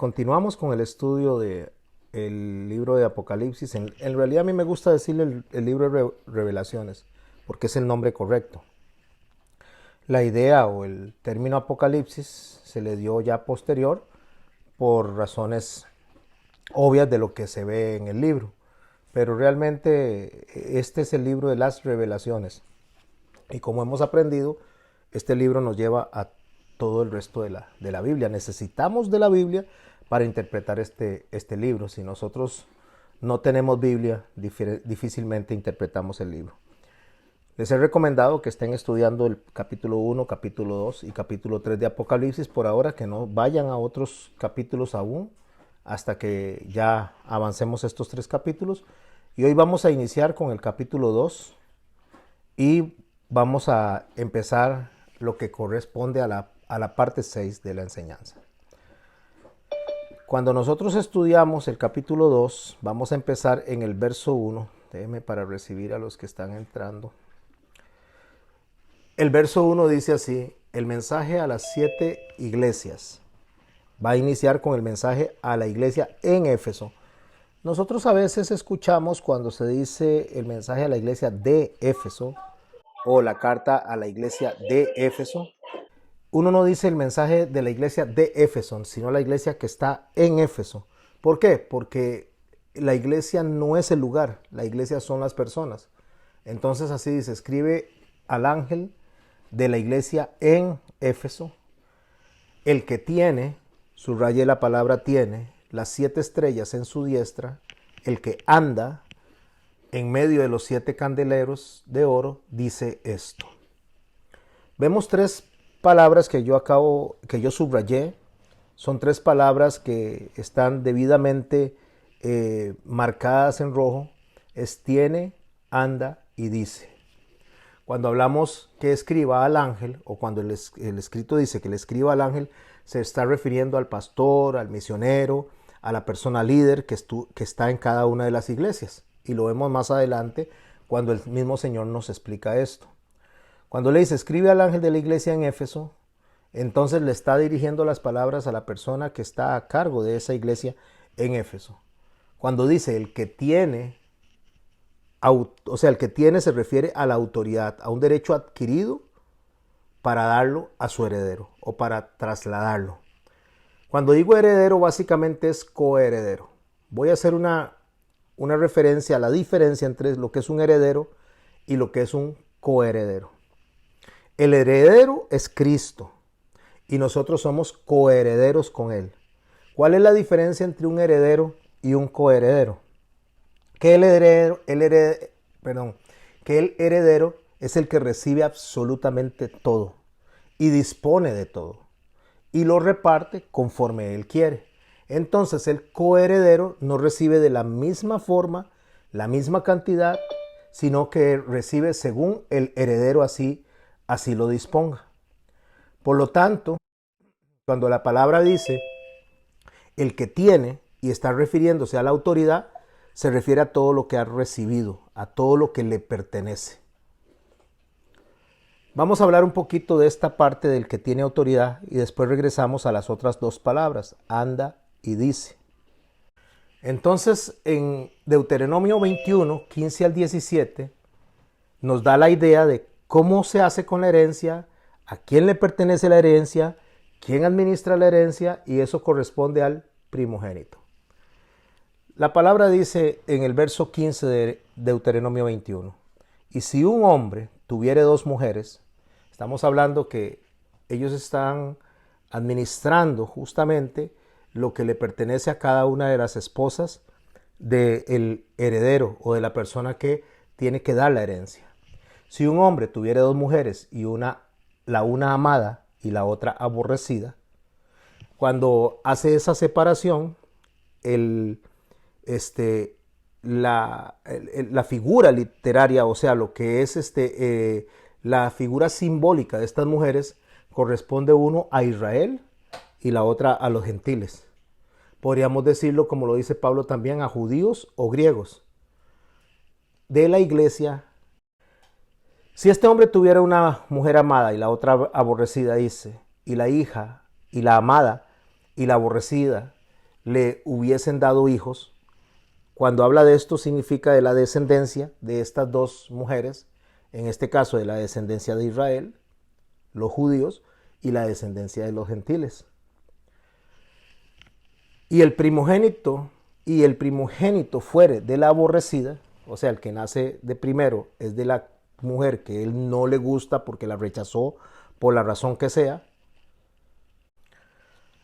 Continuamos con el estudio de el libro de Apocalipsis. En realidad a mí me gusta decirle el libro de Revelaciones, porque es el nombre correcto. La idea o el término Apocalipsis se le dio ya posterior por razones obvias de lo que se ve en el libro. Pero realmente este es el libro de las revelaciones. Y como hemos aprendido, este libro nos lleva a todo el resto de la Biblia. Necesitamos de la Biblia para interpretar este libro. Si nosotros no tenemos Biblia, difícilmente interpretamos el libro. Les he recomendado que estén estudiando el capítulo 1, capítulo 2 y capítulo 3 de Apocalipsis por ahora, que no vayan a otros capítulos aún hasta que ya avancemos estos 3 capítulos. Y hoy vamos a iniciar con el capítulo 2 y vamos a empezar lo que corresponde a la parte 6 de la enseñanza. Cuando nosotros estudiamos el capítulo 2, vamos a empezar en el verso 1. Déjenme para recibir a los que están entrando. El verso 1 dice así: el mensaje a las 7 iglesias. Va a iniciar con el mensaje a la iglesia en Éfeso. Nosotros a veces escuchamos cuando se dice el mensaje a la iglesia de Éfeso o la carta a la iglesia de Éfeso. Uno no dice el mensaje de la iglesia de Éfeso, sino la iglesia que está en Éfeso. ¿Por qué? Porque la iglesia no es el lugar, la iglesia son las personas. Entonces así dice: escribe al ángel de la iglesia en Éfeso, el que tiene, subraye la palabra tiene, las 7 estrellas en su diestra, el que anda en medio de los 7 candeleros de oro, dice esto. Vemos 3 palabras que yo subrayé. Son 3 palabras que están debidamente marcadas en rojo. Es tiene, anda y dice. Cuando hablamos que escriba al ángel, o cuando el escrito dice que le escriba al ángel, se está refiriendo al pastor, al misionero, a la persona líder que está en cada una de las iglesias. Y lo vemos más adelante cuando el mismo Señor nos explica esto. Cuando le dice escribe al ángel de la iglesia en Éfeso, entonces le está dirigiendo las palabras a la persona que está a cargo de esa iglesia en Éfeso. Cuando dice el que tiene, o sea, el que tiene se refiere a la autoridad, a un derecho adquirido para darlo a su heredero o para trasladarlo. Cuando digo heredero, básicamente es coheredero. Voy a hacer una referencia a la diferencia entre lo que es un heredero y lo que es un coheredero. El heredero es Cristo y nosotros somos coherederos con Él. ¿Cuál es la diferencia entre un heredero y un coheredero? Que el heredero es el que recibe absolutamente todo y dispone de todo y lo reparte conforme Él quiere. Entonces el coheredero no recibe de la misma forma, la misma cantidad, sino que recibe según el heredero así lo disponga. Por lo tanto, cuando la palabra dice el que tiene y está refiriéndose a la autoridad, se refiere a todo lo que ha recibido, a todo lo que le pertenece. Vamos a hablar un poquito de esta parte del que tiene autoridad y después regresamos a las otras 2 palabras, anda y dice. Entonces, en Deuteronomio 21, 15 al 17, nos da la idea de cómo se hace con la herencia, a quién le pertenece la herencia, quién administra la herencia, y eso corresponde al primogénito. La palabra dice en el verso 15 de Deuteronomio 21, y si un hombre tuviere 2 mujeres, estamos hablando que ellos están administrando justamente lo que le pertenece a cada una de las esposas del heredero o de la persona que tiene que dar la herencia. Si un hombre tuviera 2 mujeres y la una amada y la otra aborrecida, cuando hace esa separación, la figura literaria, o sea, lo que es la figura simbólica de estas mujeres, corresponde uno a Israel y la otra a los gentiles. Podríamos decirlo, como lo dice Pablo también, a judíos o griegos de la iglesia. Si este hombre tuviera una mujer amada y la otra aborrecida, dice, y la hija y la amada y la aborrecida le hubiesen dado hijos. Cuando habla de esto significa de la descendencia de estas dos mujeres, en este caso de la descendencia de Israel, los judíos, y la descendencia de los gentiles. Y el primogénito fuere de la aborrecida, o sea, el que nace de primero es de la mujer que él no le gusta porque la rechazó por la razón que sea.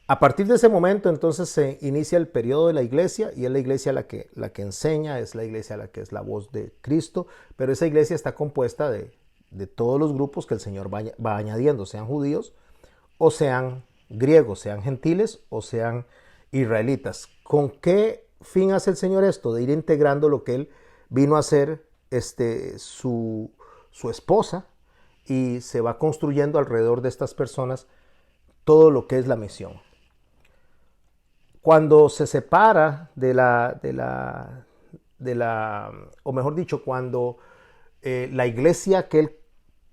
A partir de ese momento entonces se inicia el periodo de la iglesia y es la iglesia la que enseña, es la iglesia la que es la voz de Cristo, pero esa iglesia está compuesta de todos los grupos que el Señor va añadiendo, sean judíos o sean griegos, sean gentiles o sean israelitas. ¿Con qué fin hace el Señor esto? De ir integrando lo que Él vino a hacer su esposa y se va construyendo alrededor de estas personas todo lo que es la misión. Cuando se separa o mejor dicho, cuando la iglesia que Él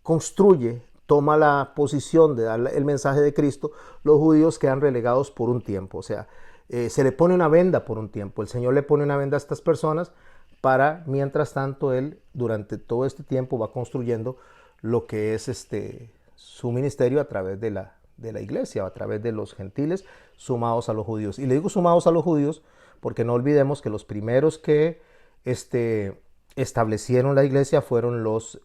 construye toma la posición de dar el mensaje de Cristo, los judíos quedan relegados por un tiempo. O sea, se le pone una venda por un tiempo. El Señor le pone una venda a estas personas para, mientras tanto, Él durante todo este tiempo va construyendo lo que es su ministerio a través de la iglesia, a través de los gentiles sumados a los judíos. Y le digo sumados a los judíos porque no olvidemos que los primeros que establecieron la iglesia fueron los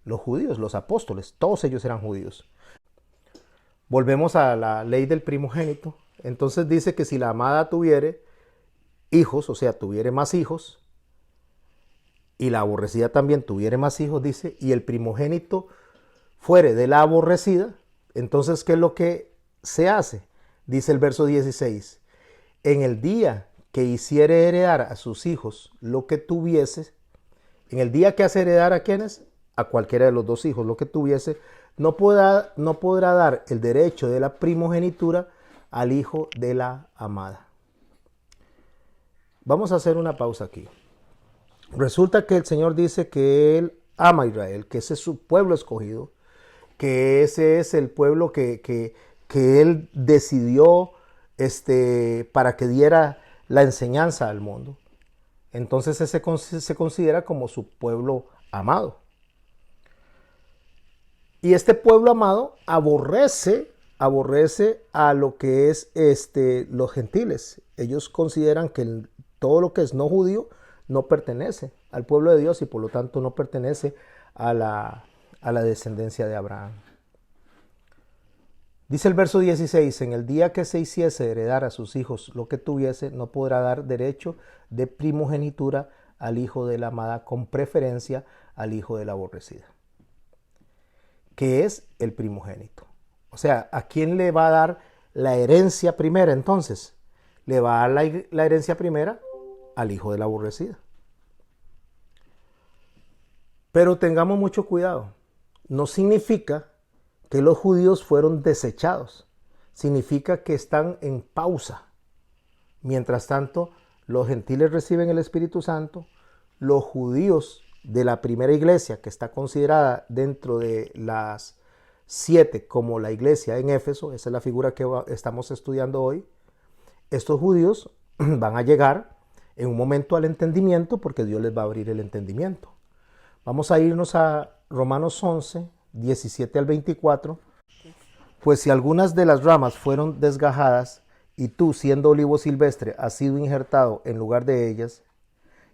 judíos, los apóstoles. Todos ellos eran judíos. Volvemos a la ley del primogénito. Entonces dice que si la amada tuviere hijos, o sea, tuviere más hijos, y la aborrecida también tuviere más hijos, dice, y el primogénito fuere de la aborrecida, entonces, ¿qué es lo que se hace? Dice el verso 16, en el día que hiciere heredar a sus hijos lo que tuviese, en el día que hace heredar a quienes, a cualquiera de los dos hijos lo que tuviese, no podrá dar el derecho de la primogenitura al hijo de la amada. Vamos a hacer una pausa aquí. Resulta que el Señor dice que Él ama a Israel, que ese es su pueblo escogido, que ese es el pueblo que Él decidió para que diera la enseñanza al mundo. Entonces ese se considera como su pueblo amado. Y este pueblo amado aborrece a lo que es los gentiles. Ellos consideran que todo lo que es no judío no pertenece al pueblo de Dios y por lo tanto no pertenece a la descendencia de Abraham. Dice el verso 16, en el día que se hiciese heredar a sus hijos lo que tuviese, no podrá dar derecho de primogenitura al hijo de la amada con preferencia al hijo de la aborrecida. ¿Qué es el primogénito? O sea, ¿a quién le va a dar la herencia primera entonces? Le va a dar la herencia primera al hijo de la aborrecida. Pero tengamos mucho cuidado. No significa que los judíos fueron desechados. Significa que están en pausa. Mientras tanto, los gentiles reciben el Espíritu Santo. Los judíos de la primera iglesia, que está considerada dentro de las 7 como la iglesia en Éfeso, esa es la figura que estamos estudiando hoy, estos judíos van a llegar en un momento al entendimiento porque Dios les va a abrir el entendimiento. Vamos a irnos a Romanos 11, 17 al 24. Pues si algunas de las ramas fueron desgajadas y tú, siendo olivo silvestre, has sido injertado en lugar de ellas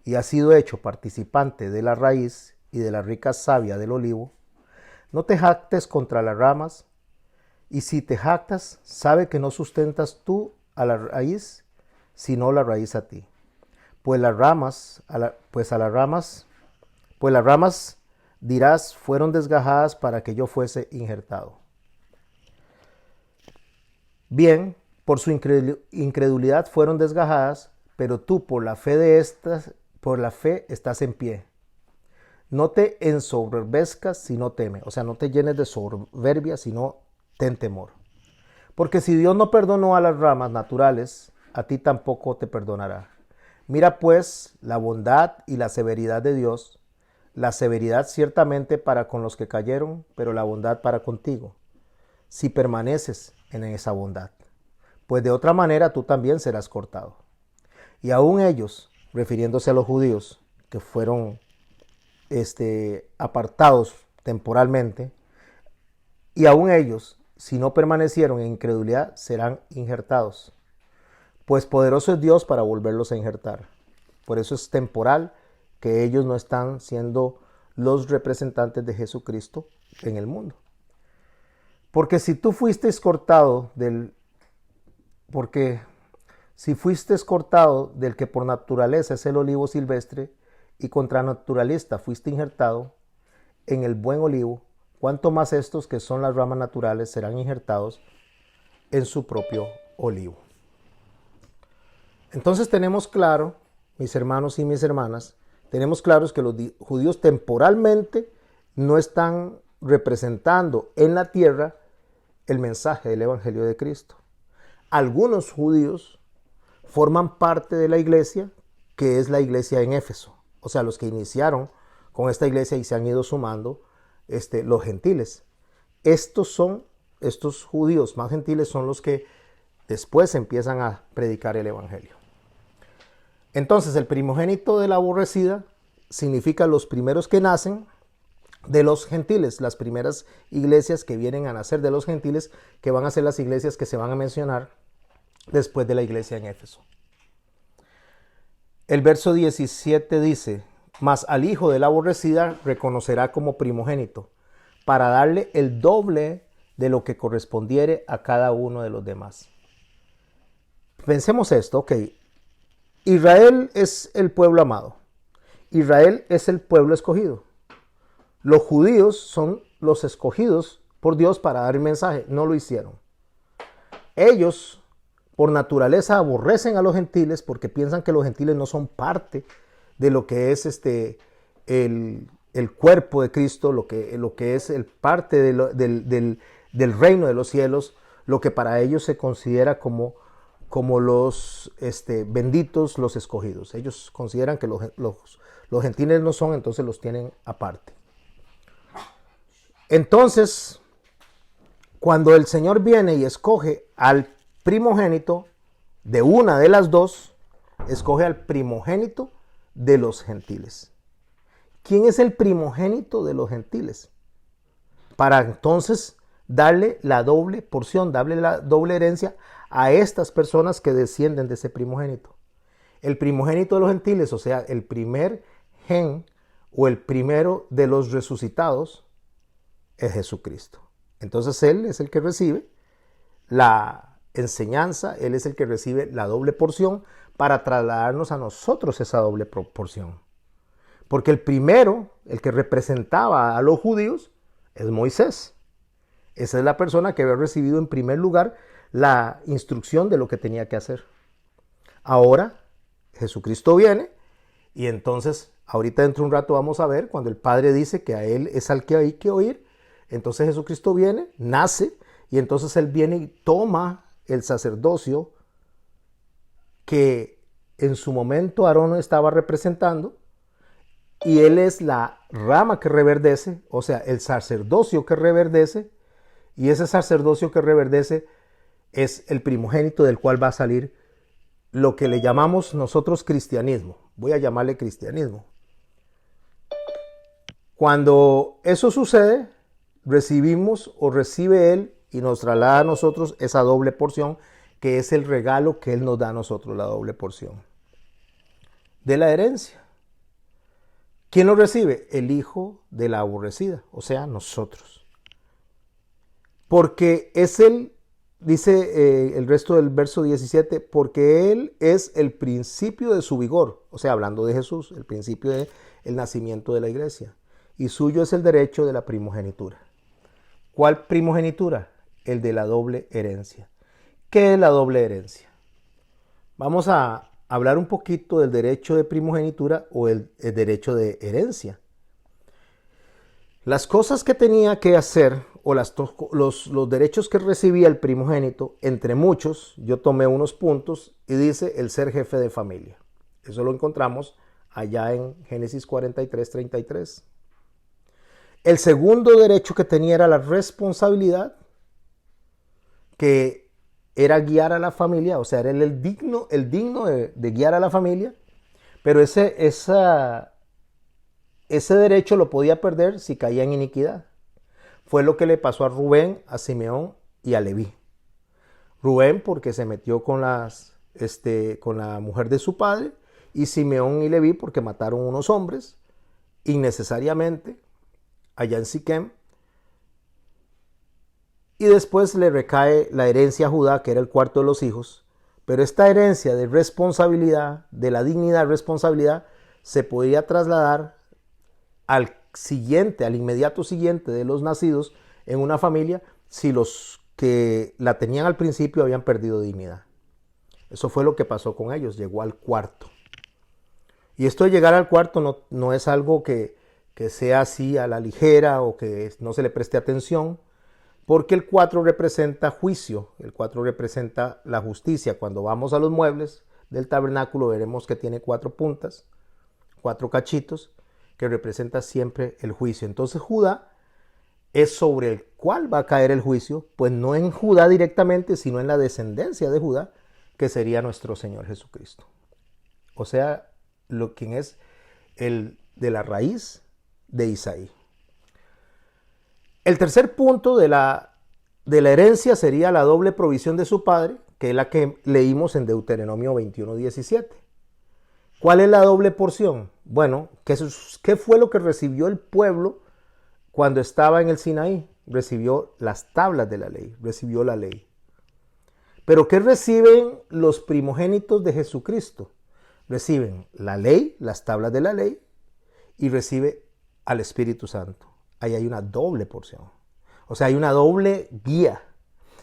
y has sido hecho participante de la raíz y de la rica savia del olivo, no te jactes contra las ramas, y si te jactas, sabe que no sustentas tú a la raíz, sino la raíz a ti. Pues las ramas dirás, fueron desgajadas para que yo fuese injertado. Bien, por su incredulidad fueron desgajadas, pero tú por la fe estás en pie. No te ensoberbezcas, sino teme. O sea, no te llenes de soberbia, sino ten temor. Porque si Dios no perdonó a las ramas naturales, a ti tampoco te perdonará. Mira pues la bondad y la severidad de Dios, la severidad ciertamente para con los que cayeron, pero la bondad para contigo, si permaneces en esa bondad. pues de otra manera tú también serás cortado. Y aún ellos, refiriéndose a los judíos que fueron apartados temporalmente, y aún ellos, si no permanecieron en incredulidad, serán injertados. Pues poderoso es Dios para volverlos a injertar. Por eso es temporal que ellos no están siendo los representantes de Jesucristo en el mundo. Porque si tú fuiste cortado si fuiste cortado del que por naturaleza es el olivo silvestre y contra naturalista fuiste injertado en el buen olivo, cuánto más estos que son las ramas naturales serán injertados en su propio olivo. Entonces tenemos claro, mis hermanos y mis hermanas, tenemos claros que los judíos temporalmente no están representando en la tierra el mensaje del Evangelio de Cristo. Algunos judíos forman parte de la iglesia, que es la iglesia en Éfeso. O sea, los que iniciaron con esta iglesia y se han ido sumando los gentiles. Estos judíos más gentiles son los que después empiezan a predicar el Evangelio. Entonces, el primogénito de la aborrecida significa los primeros que nacen de los gentiles, las primeras iglesias que vienen a nacer de los gentiles, que van a ser las iglesias que se van a mencionar después de la iglesia en Éfeso. El verso 17 dice: mas al hijo de la aborrecida reconocerá como primogénito, para darle el doble de lo que correspondiere a cada uno de los demás. Pensemos esto, ok. Israel es el pueblo amado. Israel es el pueblo escogido. Los judíos son los escogidos por Dios para dar el mensaje. No lo hicieron. Ellos, por naturaleza, aborrecen a los gentiles porque piensan que los gentiles no son parte de lo que es el cuerpo de Cristo, lo que es el parte del reino de los cielos, lo que para ellos se considera como los benditos, los escogidos. Ellos consideran que los gentiles no son, entonces los tienen aparte. Entonces, cuando el Señor viene y escoge al primogénito de una de las dos, escoge al primogénito de los gentiles. ¿Quién es el primogénito de los gentiles? Para entonces darle la doble porción, darle la doble herencia a estas personas que descienden de ese primogénito. El primogénito de los gentiles, o sea, el primer gen o el primero de los resucitados, es Jesucristo. Entonces Él es el que recibe la enseñanza, Él es el que recibe la doble porción para trasladarnos a nosotros esa doble porción. Porque el primero, el que representaba a los judíos, es Moisés. Esa es la persona que había recibido en primer lugar la instrucción de lo que tenía que hacer. Ahora Jesucristo viene y entonces ahorita dentro de un rato vamos a ver cuando el Padre dice que a Él es al que hay que oír. Entonces Jesucristo viene, nace y entonces Él viene y toma el sacerdocio que en su momento Aarón estaba representando y Él es la rama que reverdece, o sea, el sacerdocio que reverdece, y ese sacerdocio que reverdece es el primogénito del cual va a salir lo que le llamamos nosotros cristianismo. Voy a llamarle cristianismo. Cuando eso sucede, recibimos o recibe Él y nos traslada a nosotros esa doble porción, que es el regalo que Él nos da a nosotros, la doble porción de la herencia. ¿Quién lo recibe? El hijo de la aborrecida, o sea, nosotros. Porque es Él, dice el resto del verso 17, porque Él es el principio de su vigor, o sea, hablando de Jesús, el principio del nacimiento de la iglesia, y suyo es el derecho de la primogenitura. ¿Cuál primogenitura? El de la doble herencia. ¿Qué es la doble herencia? Vamos a hablar un poquito del derecho de primogenitura o el derecho de herencia. Las cosas que tenía que hacer o los derechos que recibía el primogénito, entre muchos, yo tomé unos puntos y dice el ser jefe de familia. Eso lo encontramos allá en Génesis 43:33. El segundo derecho que tenía era la responsabilidad, que era guiar a la familia, o sea, era el digno de guiar a la familia, pero ese derecho lo podía perder si caía en iniquidad. Fue lo que le pasó a Rubén, a Simeón y a Leví. Rubén porque se metió con la mujer de su padre, y Simeón y Leví porque mataron unos hombres innecesariamente allá en Siquem. Y después le recae la herencia a Judá, que era el cuarto de los hijos. Pero esta herencia de responsabilidad, de la dignidad responsabilidad, se podía trasladar al siguiente, al inmediato siguiente de los nacidos en una familia, si los que la tenían al principio habían perdido dignidad. Eso fue lo que pasó con ellos, llegó al cuarto. Y esto de llegar al cuarto no es algo que sea así a la ligera o que no se le preste atención, porque el 4 representa juicio, el 4 representa la justicia. Cuando vamos a los muebles del tabernáculo veremos que tiene 4 puntas, 4 cachitos, que representa siempre el juicio. Entonces Judá es sobre el cual va a caer el juicio, pues no en Judá directamente, sino en la descendencia de Judá, que sería nuestro Señor Jesucristo. O sea, quien es el de la raíz de Isaí. El tercer punto de la herencia sería la doble provisión de su padre, que es la que leímos en Deuteronomio 21:17. ¿Cuál es la doble porción? Bueno, ¿qué fue lo que recibió el pueblo cuando estaba en el Sinaí? Recibió las tablas de la ley, recibió la ley. Pero ¿qué reciben los primogénitos de Jesucristo? Reciben la ley, las tablas de la ley, y recibe al Espíritu Santo. Ahí hay una doble porción. O sea, hay una doble guía.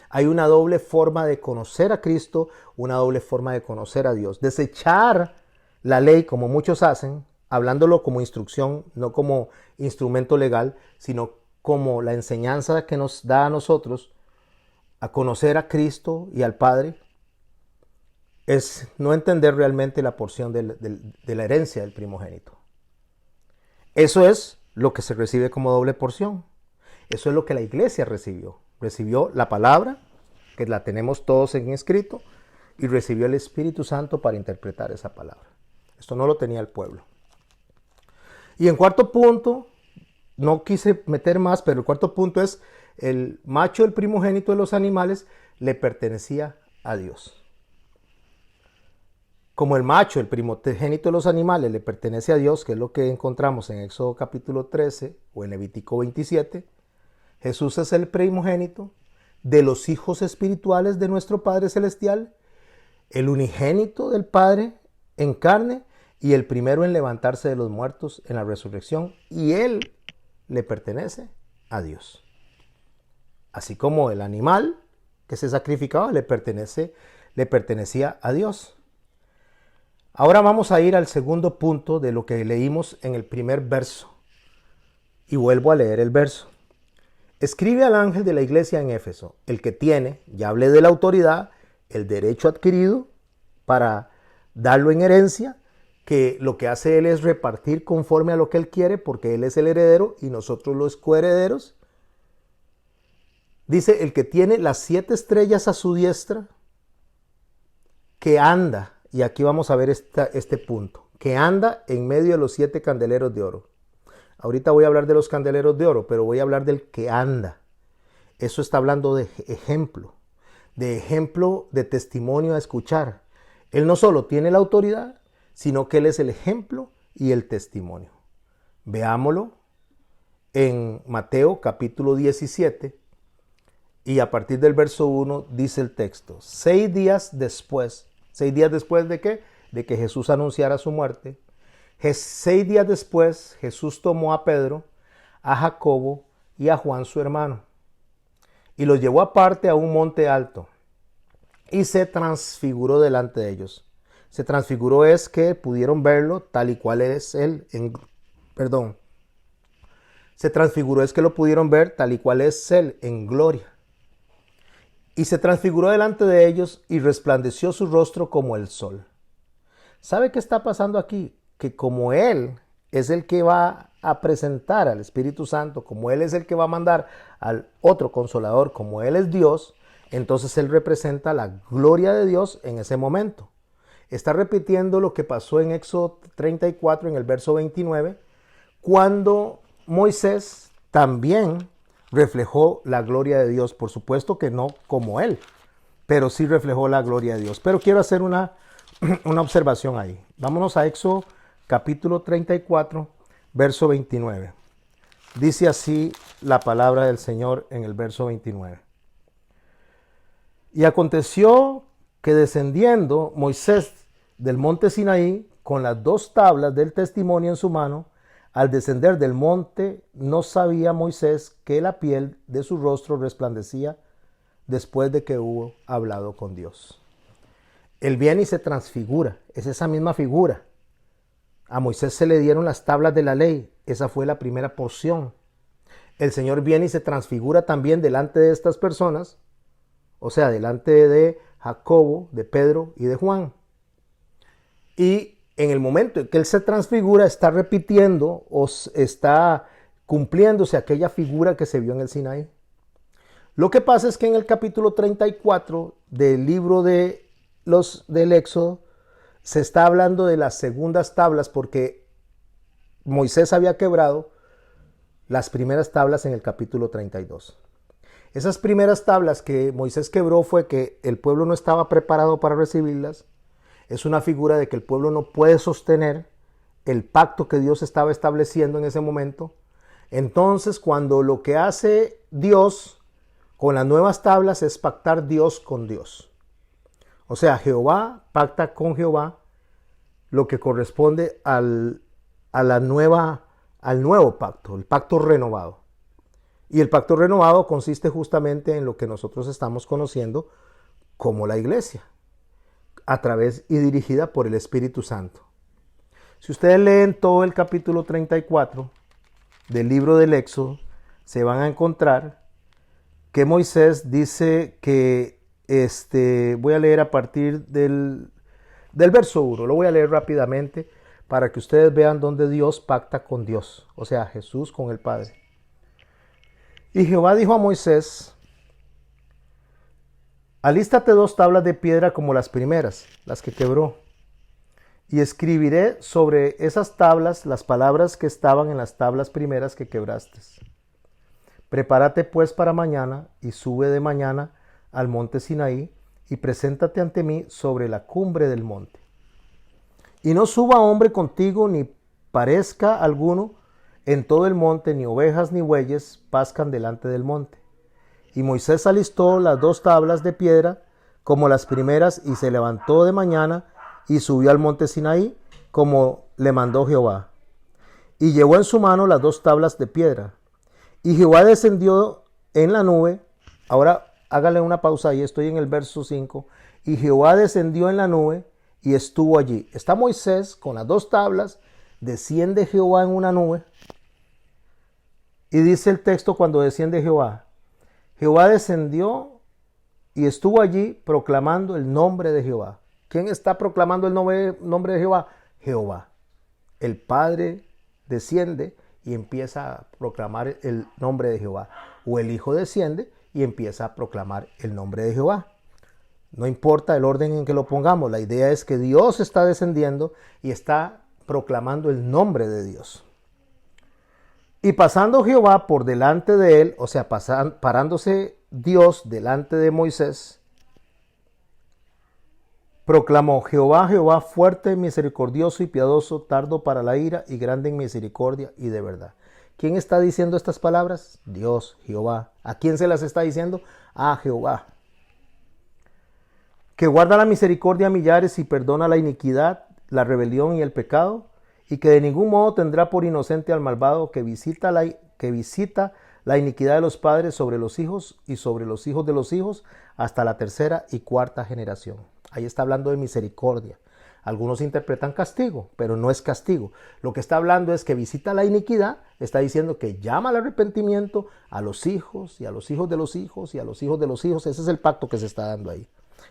Hay una doble forma de conocer a Cristo, una doble forma de conocer a Dios. Desechar la ley, como muchos hacen, hablándolo como instrucción, no como instrumento legal, sino como la enseñanza que nos da a nosotros a conocer a Cristo y al Padre, es no entender realmente la porción de la herencia del primogénito. Eso es lo que se recibe como doble porción. Eso es lo que la iglesia recibió. Recibió la palabra, que la tenemos todos en escrito, y recibió el Espíritu Santo para interpretar esa palabra. Esto no lo tenía el pueblo. Y en cuarto punto, no quise meter más, pero el cuarto punto es el macho, el primogénito de los animales, le pertenecía a Dios. Como el macho, el primogénito de los animales, le pertenece a Dios, que es lo que encontramos en Éxodo capítulo 13 o en Levítico 27, Jesús es el primogénito de los hijos espirituales de nuestro Padre Celestial, el unigénito del Padre en carne y el primero en levantarse de los muertos en la resurrección, y Él le pertenece a Dios. Así como el animal que se sacrificaba le pertenecía a Dios. Ahora vamos a ir al segundo punto de lo que leímos en el primer verso. Y vuelvo a leer el verso. Escribe al ángel de la iglesia en Éfeso, el que tiene, ya hablé de la autoridad, el derecho adquirido para darlo en herencia, que lo que hace él es repartir conforme a lo que él quiere, porque él es el heredero y nosotros los coherederos. Dice, el que tiene las 7 estrellas a su diestra, que anda, y aquí vamos a ver este punto, que anda en medio de los 7 candeleros de oro. Ahorita voy a hablar de los candeleros de oro, pero voy a hablar del que anda. Eso está hablando de ejemplo de testimonio a escuchar. Él no solo tiene la autoridad, sino que él es el ejemplo y el testimonio. Veámoslo en Mateo capítulo 17 y a partir del verso 1 dice el texto: 6 días después ¿de qué? De que Jesús anunciara su muerte. 6 días después Jesús tomó a Pedro, a Jacobo y a Juan su hermano y los llevó aparte a un monte alto y se transfiguró delante de ellos. Se transfiguró es que pudieron verlo tal y cual es él. Se transfiguró es que lo pudieron ver tal y cual es él en gloria. Y se transfiguró delante de ellos y resplandeció su rostro como el sol. ¿Sabe qué está pasando aquí? Que como él es el que va a presentar al Espíritu Santo, como él es el que va a mandar al otro consolador, como él es Dios, Entonces él representa la gloria de Dios en ese momento. Está repitiendo lo que pasó en Éxodo 34 en el verso 29, cuando Moisés también reflejó la gloria de Dios. Por supuesto que no como él, pero sí reflejó la gloria de Dios. Pero quiero hacer una observación ahí. Vámonos a Éxodo capítulo 34, verso 29. Dice así la palabra del Señor en el verso 29. Y aconteció que descendiendo Moisés del monte Sinaí con las 2 tablas del testimonio en su mano, al descender del monte no sabía Moisés que la piel de su rostro resplandecía después de que hubo hablado con Dios. Él viene y se transfigura, es esa misma figura. A Moisés se le dieron las tablas de la ley, esa fue la primera porción. El Señor viene y se transfigura también delante de estas personas, o sea, delante de Jacobo, de Pedro y de Juan. Y en el momento en que Él se transfigura, está repitiendo o está cumpliéndose aquella figura que se vio en el Sinaí. Lo que pasa es que en el capítulo 34 del libro del Éxodo se está hablando de las segundas tablas, porque Moisés había quebrado las primeras tablas en el capítulo 32. Esas primeras tablas que Moisés quebró fue que el pueblo no estaba preparado para recibirlas. Es una figura de que el pueblo no puede sostener el pacto que Dios estaba estableciendo en ese momento. Entonces, cuando lo que hace Dios con las nuevas tablas es pactar Dios con Dios. O sea, Jehová pacta con Jehová lo que corresponde al nuevo pacto, el pacto renovado. Y el pacto renovado consiste justamente en lo que nosotros estamos conociendo como la iglesia, a través y dirigida por el Espíritu Santo. Si ustedes leen todo el capítulo 34 del libro del Éxodo, se van a encontrar que Moisés dice que, voy a leer a partir del verso 1, lo voy a leer rápidamente para que ustedes vean dónde Dios pacta con Dios, o sea, Jesús con el Padre. Y Jehová dijo a Moisés: alístate 2 tablas de piedra como las primeras, las que quebró, y escribiré sobre esas tablas las palabras que estaban en las tablas primeras que quebraste. Prepárate pues para mañana y sube de mañana al monte Sinaí y preséntate ante mí sobre la cumbre del monte. Y no suba hombre contigo ni parezca alguno en todo el monte, ni ovejas ni bueyes pascan delante del monte. Y Moisés alistó las 2 tablas de piedra como las primeras y se levantó de mañana y subió al monte Sinaí como le mandó Jehová. Y llevó en su mano las 2 tablas de piedra. Y Jehová descendió en la nube. Ahora hágale una pausa ahí, estoy en el verso 5. Y Jehová descendió en la nube y estuvo allí. Está Moisés con las 2 tablas, desciende Jehová en una nube. Y dice el texto cuando desciende Jehová: Jehová descendió y estuvo allí proclamando el nombre de Jehová. ¿Quién está proclamando el nombre de Jehová? Jehová. El Padre desciende y empieza a proclamar el nombre de Jehová. O el Hijo desciende y empieza a proclamar el nombre de Jehová. No importa el orden en que lo pongamos, la idea es que Dios está descendiendo y está proclamando el nombre de Dios. Y pasando Jehová por delante de él, o sea, parándose Dios delante de Moisés, proclamó: Jehová, Jehová, fuerte, misericordioso y piadoso, tardo para la ira y grande en misericordia y de verdad. ¿Quién está diciendo estas palabras? Dios, Jehová. ¿A quién se las está diciendo? A Jehová. Que guarda la misericordia a millares y perdona la iniquidad, la rebelión y el pecado, y que de ningún modo tendrá por inocente al malvado, que visita la iniquidad de los padres sobre los hijos y sobre los hijos de los hijos hasta la 3ª y 4ª generación. Ahí está hablando de misericordia. Algunos interpretan castigo, pero no es castigo. Lo que está hablando es que visita la iniquidad, está diciendo que llama al arrepentimiento a los hijos y a los hijos de los hijos y a los hijos de los hijos. Ese es el pacto que se está dando ahí.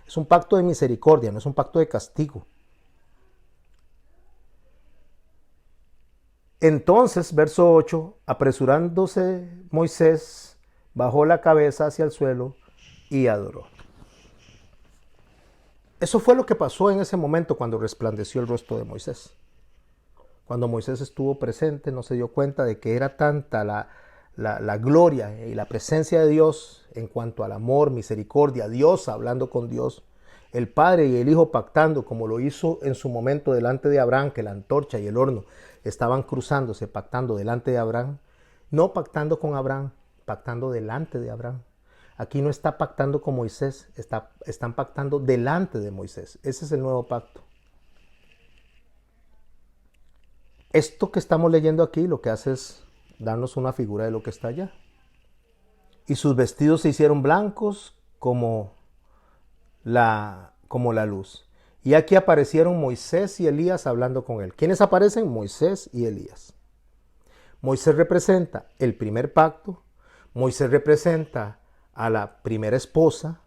Es un pacto de misericordia, no es un pacto de castigo. Entonces, verso 8, apresurándose Moisés, bajó la cabeza hacia el suelo y adoró. Eso fue lo que pasó en ese momento cuando resplandeció el rostro de Moisés. Cuando Moisés estuvo presente, no se dio cuenta de que era tanta la gloria y la presencia de Dios en cuanto al amor, misericordia, Dios hablando con Dios, el Padre y el Hijo pactando, como lo hizo en su momento delante de Abraham, que la antorcha y el horno estaban cruzándose, pactando delante de Abraham, no pactando con Abraham, pactando delante de Abraham. Aquí no está pactando con Moisés, están pactando delante de Moisés. Ese es el nuevo pacto. Esto que estamos leyendo aquí lo que hace es darnos una figura de lo que está allá. Y sus vestidos se hicieron blancos como la luz. Y aquí aparecieron Moisés y Elías hablando con él. ¿Quiénes aparecen? Moisés y Elías. Moisés representa el primer pacto. Moisés representa a la primera esposa,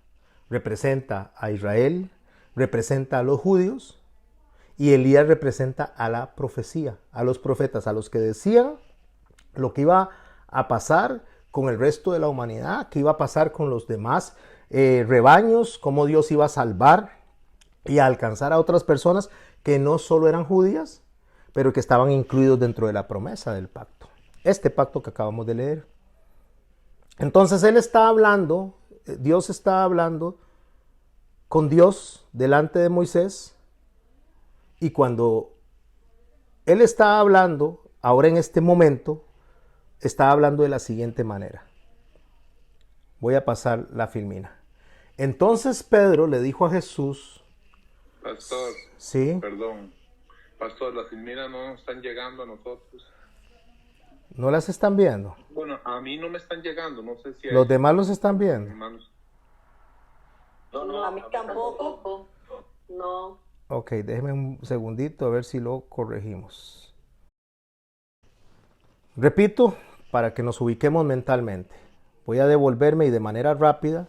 representa a Israel, representa a los judíos, y Elías representa a la profecía, a los profetas, a los que decían lo que iba a pasar con el resto de la humanidad, que iba a pasar con los demás rebaños, cómo Dios iba a salvar y a alcanzar a otras personas que no solo eran judías, pero que estaban incluidos dentro de la promesa del pacto. Este pacto que acabamos de leer. Entonces él está hablando, Dios está hablando con Dios delante de Moisés, y cuando él está hablando, ahora en este momento, está hablando de la siguiente manera. Voy a pasar la filmina. Entonces Pedro le dijo a Jesús, Pastor, ¿sí? Perdón, Pastor, las filminas no están llegando a nosotros. ¿No las están viendo? Bueno, a mí no me están llegando, no sé si ¿Los demás los están viendo? hermanos. No, a mí tampoco. No. Ok, déjeme un segundito a ver si lo corregimos. Repito, para que nos ubiquemos mentalmente. Voy a devolverme y de manera rápida,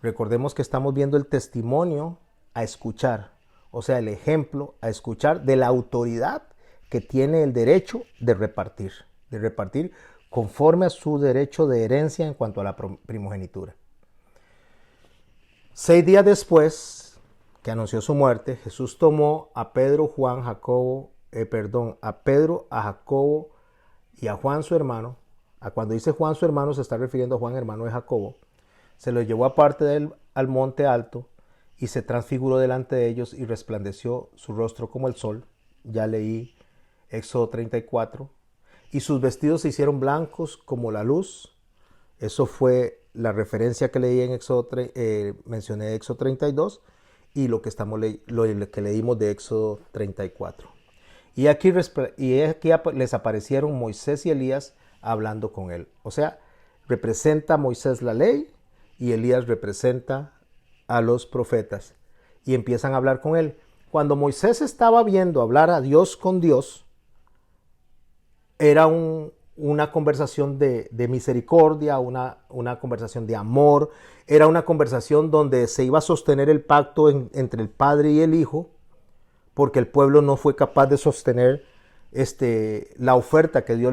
recordemos que estamos viendo el testimonio a escuchar, o sea, el ejemplo a escuchar de la autoridad que tiene el derecho de repartir conforme a su derecho de herencia en cuanto a la primogenitura. 6 días después que anunció su muerte, Jesús tomó a Pedro, a Pedro, a Jacobo y a Juan su hermano. Cuando dice Juan su hermano se está refiriendo a Juan, hermano de Jacobo. Se los llevó aparte de él al monte alto y se transfiguró delante de ellos y resplandeció su rostro como el sol. Ya leí Éxodo 34. Y sus vestidos se hicieron blancos como la luz. Eso fue la referencia que leí en Éxodo, mencioné de Éxodo 32 y lo que leímos de Éxodo 34. Y aquí les aparecieron Moisés y Elías hablando con él. O sea, representa a Moisés la ley y Elías representa a los profetas. Y empiezan a hablar con él. Cuando Moisés estaba viendo hablar a Dios con Dios, era una conversación de misericordia, una conversación de amor, era una conversación donde se iba a sostener el pacto entre el Padre y el Hijo, porque el pueblo no fue capaz de sostener la oferta que Dios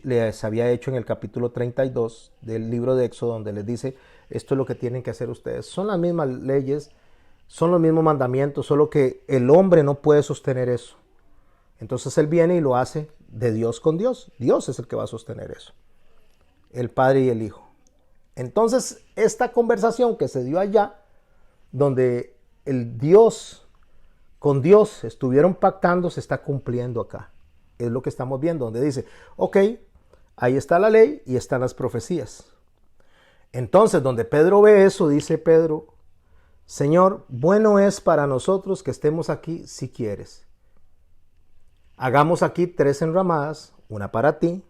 les había hecho en el capítulo 32 del libro de Éxodo, donde les dice, esto es lo que tienen que hacer ustedes. Son las mismas leyes, son los mismos mandamientos, solo que el hombre no puede sostener eso. Entonces él viene y lo hace de Dios con Dios. Dios es el que va a sostener eso. El Padre y el Hijo. Entonces esta conversación que se dio allá, donde el Dios con Dios estuvieron pactando, se está cumpliendo acá. Es lo que estamos viendo, donde dice, ok, ahí está la ley y están las profecías. Entonces, donde Pedro ve eso, dice Pedro, Señor, bueno es para nosotros que estemos aquí si quieres. Hagamos aquí 3 enramadas, una para ti,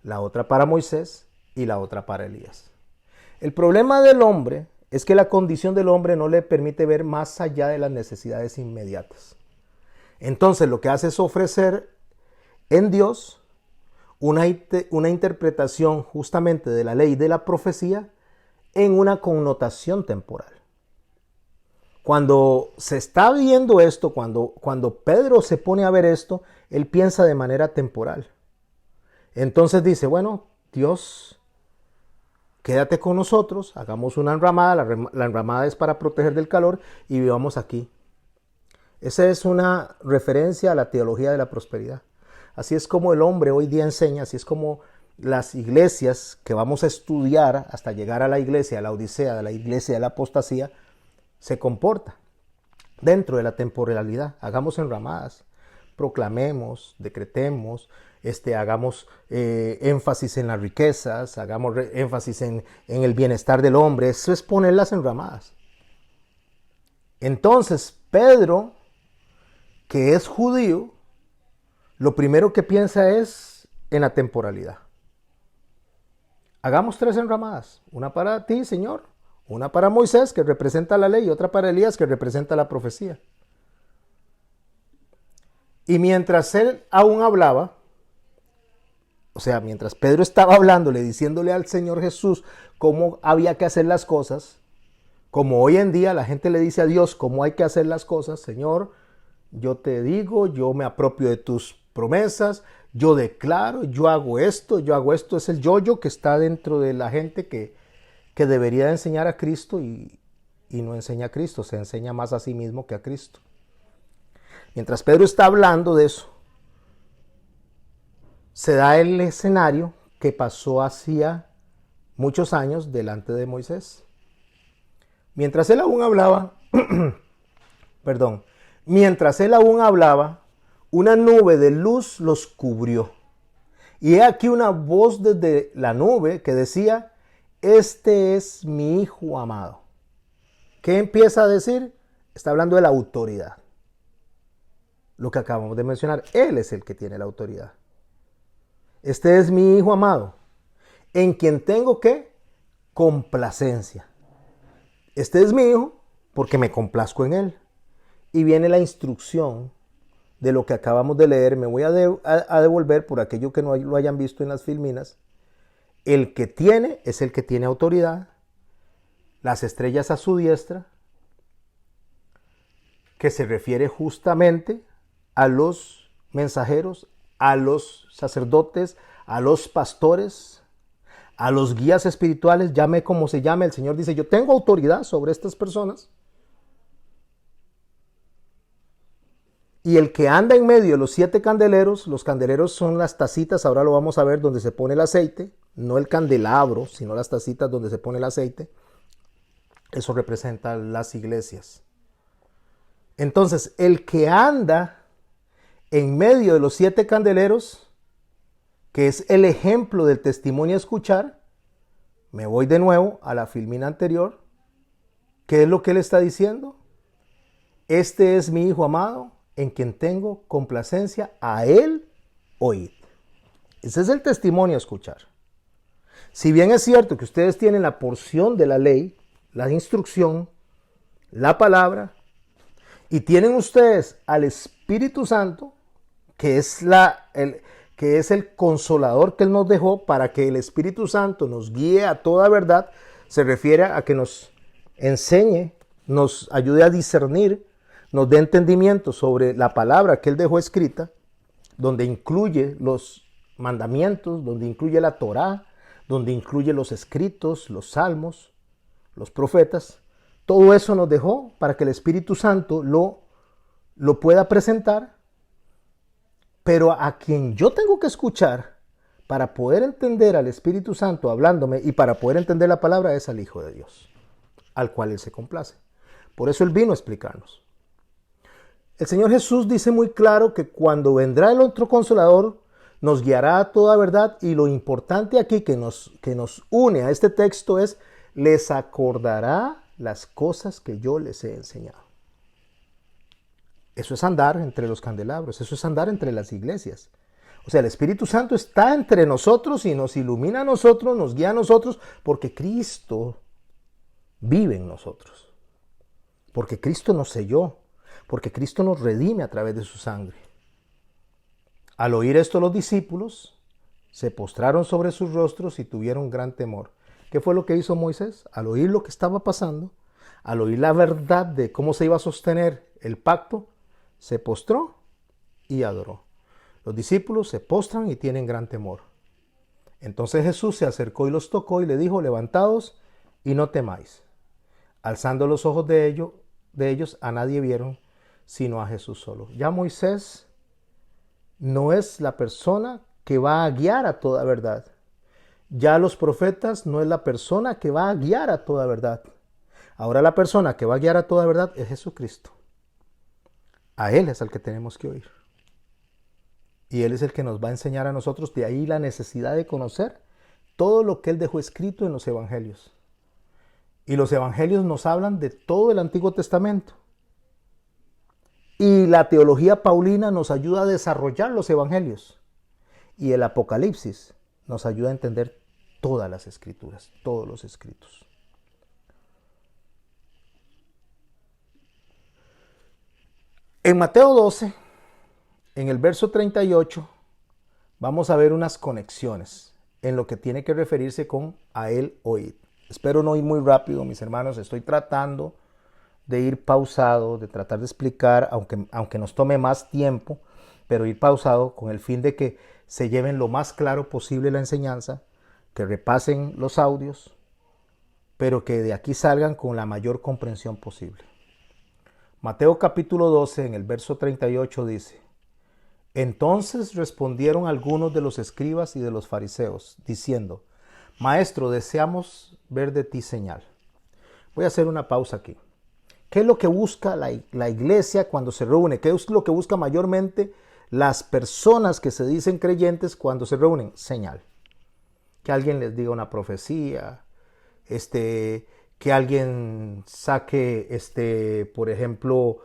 la otra para Moisés y la otra para Elías. El problema del hombre es que la condición del hombre no le permite ver más allá de las necesidades inmediatas. Entonces lo que hace es ofrecer en Dios una interpretación justamente de la ley y de la profecía en una connotación temporal. Cuando se está viendo esto, cuando Pedro se pone a ver esto, él piensa de manera temporal. Entonces dice, bueno, Dios quédate con nosotros, hagamos una enramada, la enramada es para proteger del calor y vivamos aquí. Esa es una referencia a la teología de la prosperidad. Así es como el hombre hoy día enseña, así es como las iglesias que vamos a estudiar hasta llegar a la iglesia, a la Odisea, de la iglesia de la apostasía, se comporta dentro de la temporalidad. Hagamos enramadas, proclamemos, decretemos, hagamos énfasis en las riquezas, hagamos énfasis en el bienestar del hombre. Eso es poner las enramadas. Entonces, Pedro, que es judío, lo primero que piensa es en la temporalidad. Hagamos 3 enramadas, una para ti, Señor, una para Moisés, que representa la ley, y otra para Elías, que representa la profecía. Y mientras él aún hablaba, o sea, mientras Pedro estaba hablándole, diciéndole al Señor Jesús cómo había que hacer las cosas, como hoy en día la gente le dice a Dios cómo hay que hacer las cosas, Señor, yo te digo, yo me apropio de tus promesas, yo declaro, yo hago esto, es el yo-yo que está dentro de la gente que debería enseñar a Cristo y no enseña a Cristo, se enseña más a sí mismo que a Cristo. Mientras Pedro está hablando de eso, se da el escenario que pasó hacía muchos años delante de Moisés. Mientras él aún hablaba, una nube de luz los cubrió. Y he aquí una voz desde la nube que decía, este es mi Hijo amado. ¿Qué empieza a decir? Está hablando de la autoridad. Lo que acabamos de mencionar, Él es el que tiene la autoridad. Este es mi Hijo amado, en quien tengo ¿qué? Complacencia. Este es mi Hijo porque me complazco en Él. Y viene la instrucción de lo que acabamos de leer. Me voy a devolver por aquello que no lo hayan visto en las filminas. El que tiene es el que tiene autoridad. Las estrellas a su diestra, que se refiere justamente a los mensajeros, a los sacerdotes, a los pastores, a los guías espirituales, llame como se llame. El Señor dice, yo tengo autoridad sobre estas personas. Y el que anda en medio de los 7 candeleros, los candeleros son las tacitas, ahora lo vamos a ver, donde se pone el aceite, no el candelabro, sino las tacitas donde se pone el aceite. Eso representa las iglesias. Entonces, el que anda en medio de los 7 candeleros, que es el ejemplo del testimonio a escuchar, me voy de nuevo a la filmina anterior. ¿Qué es lo que él está diciendo? Este es mi Hijo amado, en quien tengo complacencia, a él oíd. Ese es el testimonio a escuchar. Si bien es cierto que ustedes tienen la porción de la ley, la instrucción, la palabra, y tienen ustedes al Espíritu Santo, que es el consolador que Él nos dejó para que el Espíritu Santo nos guíe a toda verdad, se refiere a que nos enseñe, nos ayude a discernir, nos dé entendimiento sobre la palabra que Él dejó escrita, donde incluye los mandamientos, donde incluye la Torá, donde incluye los escritos, los salmos, los profetas. Todo eso nos dejó para que el Espíritu Santo lo pueda presentar. Pero a quien yo tengo que escuchar para poder entender al Espíritu Santo hablándome y para poder entender la palabra es al Hijo de Dios, al cual Él se complace. Por eso Él vino a explicarnos. El Señor Jesús dice muy claro que cuando vendrá el otro Consolador, nos guiará a toda verdad, y lo importante aquí que nos une a este texto es, les acordará las cosas que yo les he enseñado. Eso es andar entre los candelabros, eso es andar entre las iglesias. O sea, el Espíritu Santo está entre nosotros y nos ilumina a nosotros, nos guía a nosotros, porque Cristo vive en nosotros. Porque Cristo nos selló, porque Cristo nos redime a través de su sangre. Al oír esto los discípulos se postraron sobre sus rostros y tuvieron gran temor. ¿Qué fue lo que hizo Moisés? Al oír lo que estaba pasando, al oír la verdad de cómo se iba a sostener el pacto, se postró y adoró. Los discípulos se postran y tienen gran temor. Entonces Jesús se acercó y los tocó y le dijo, levantaos y no temáis. Alzando los ojos de ellos a nadie vieron, sino a Jesús solo. Ya Moisés no es la persona que va a guiar a toda verdad. Ya los profetas no es la persona que va a guiar a toda verdad. Ahora la persona que va a guiar a toda verdad es Jesucristo. A Él es al que tenemos que oír. Y Él es el que nos va a enseñar a nosotros. De ahí la necesidad de conocer todo lo que Él dejó escrito en los evangelios. Y los evangelios nos hablan de todo el Antiguo Testamento. Y la teología paulina nos ayuda a desarrollar los evangelios. Y el Apocalipsis nos ayuda a entender todas las escrituras, todos los escritos. En Mateo 12, en el verso 38, vamos a ver unas conexiones en lo que tiene que referirse con a Él oíd. Espero no ir muy rápido, mis hermanos. Estoy tratando de ir pausado, de tratar de explicar, aunque nos tome más tiempo, pero ir pausado con el fin de que se lleven lo más claro posible la enseñanza, que repasen los audios, pero que de aquí salgan con la mayor comprensión posible. Mateo capítulo 12, en el verso 38 dice, entonces respondieron algunos de los escribas y de los fariseos, diciendo, Maestro, deseamos ver de ti señal. Voy a hacer una pausa aquí. ¿Qué es lo que busca la iglesia cuando se reúne? ¿Qué es lo que busca mayormente las personas que se dicen creyentes cuando se reúnen? Señal. Que alguien les diga una profecía, que alguien saque, por ejemplo,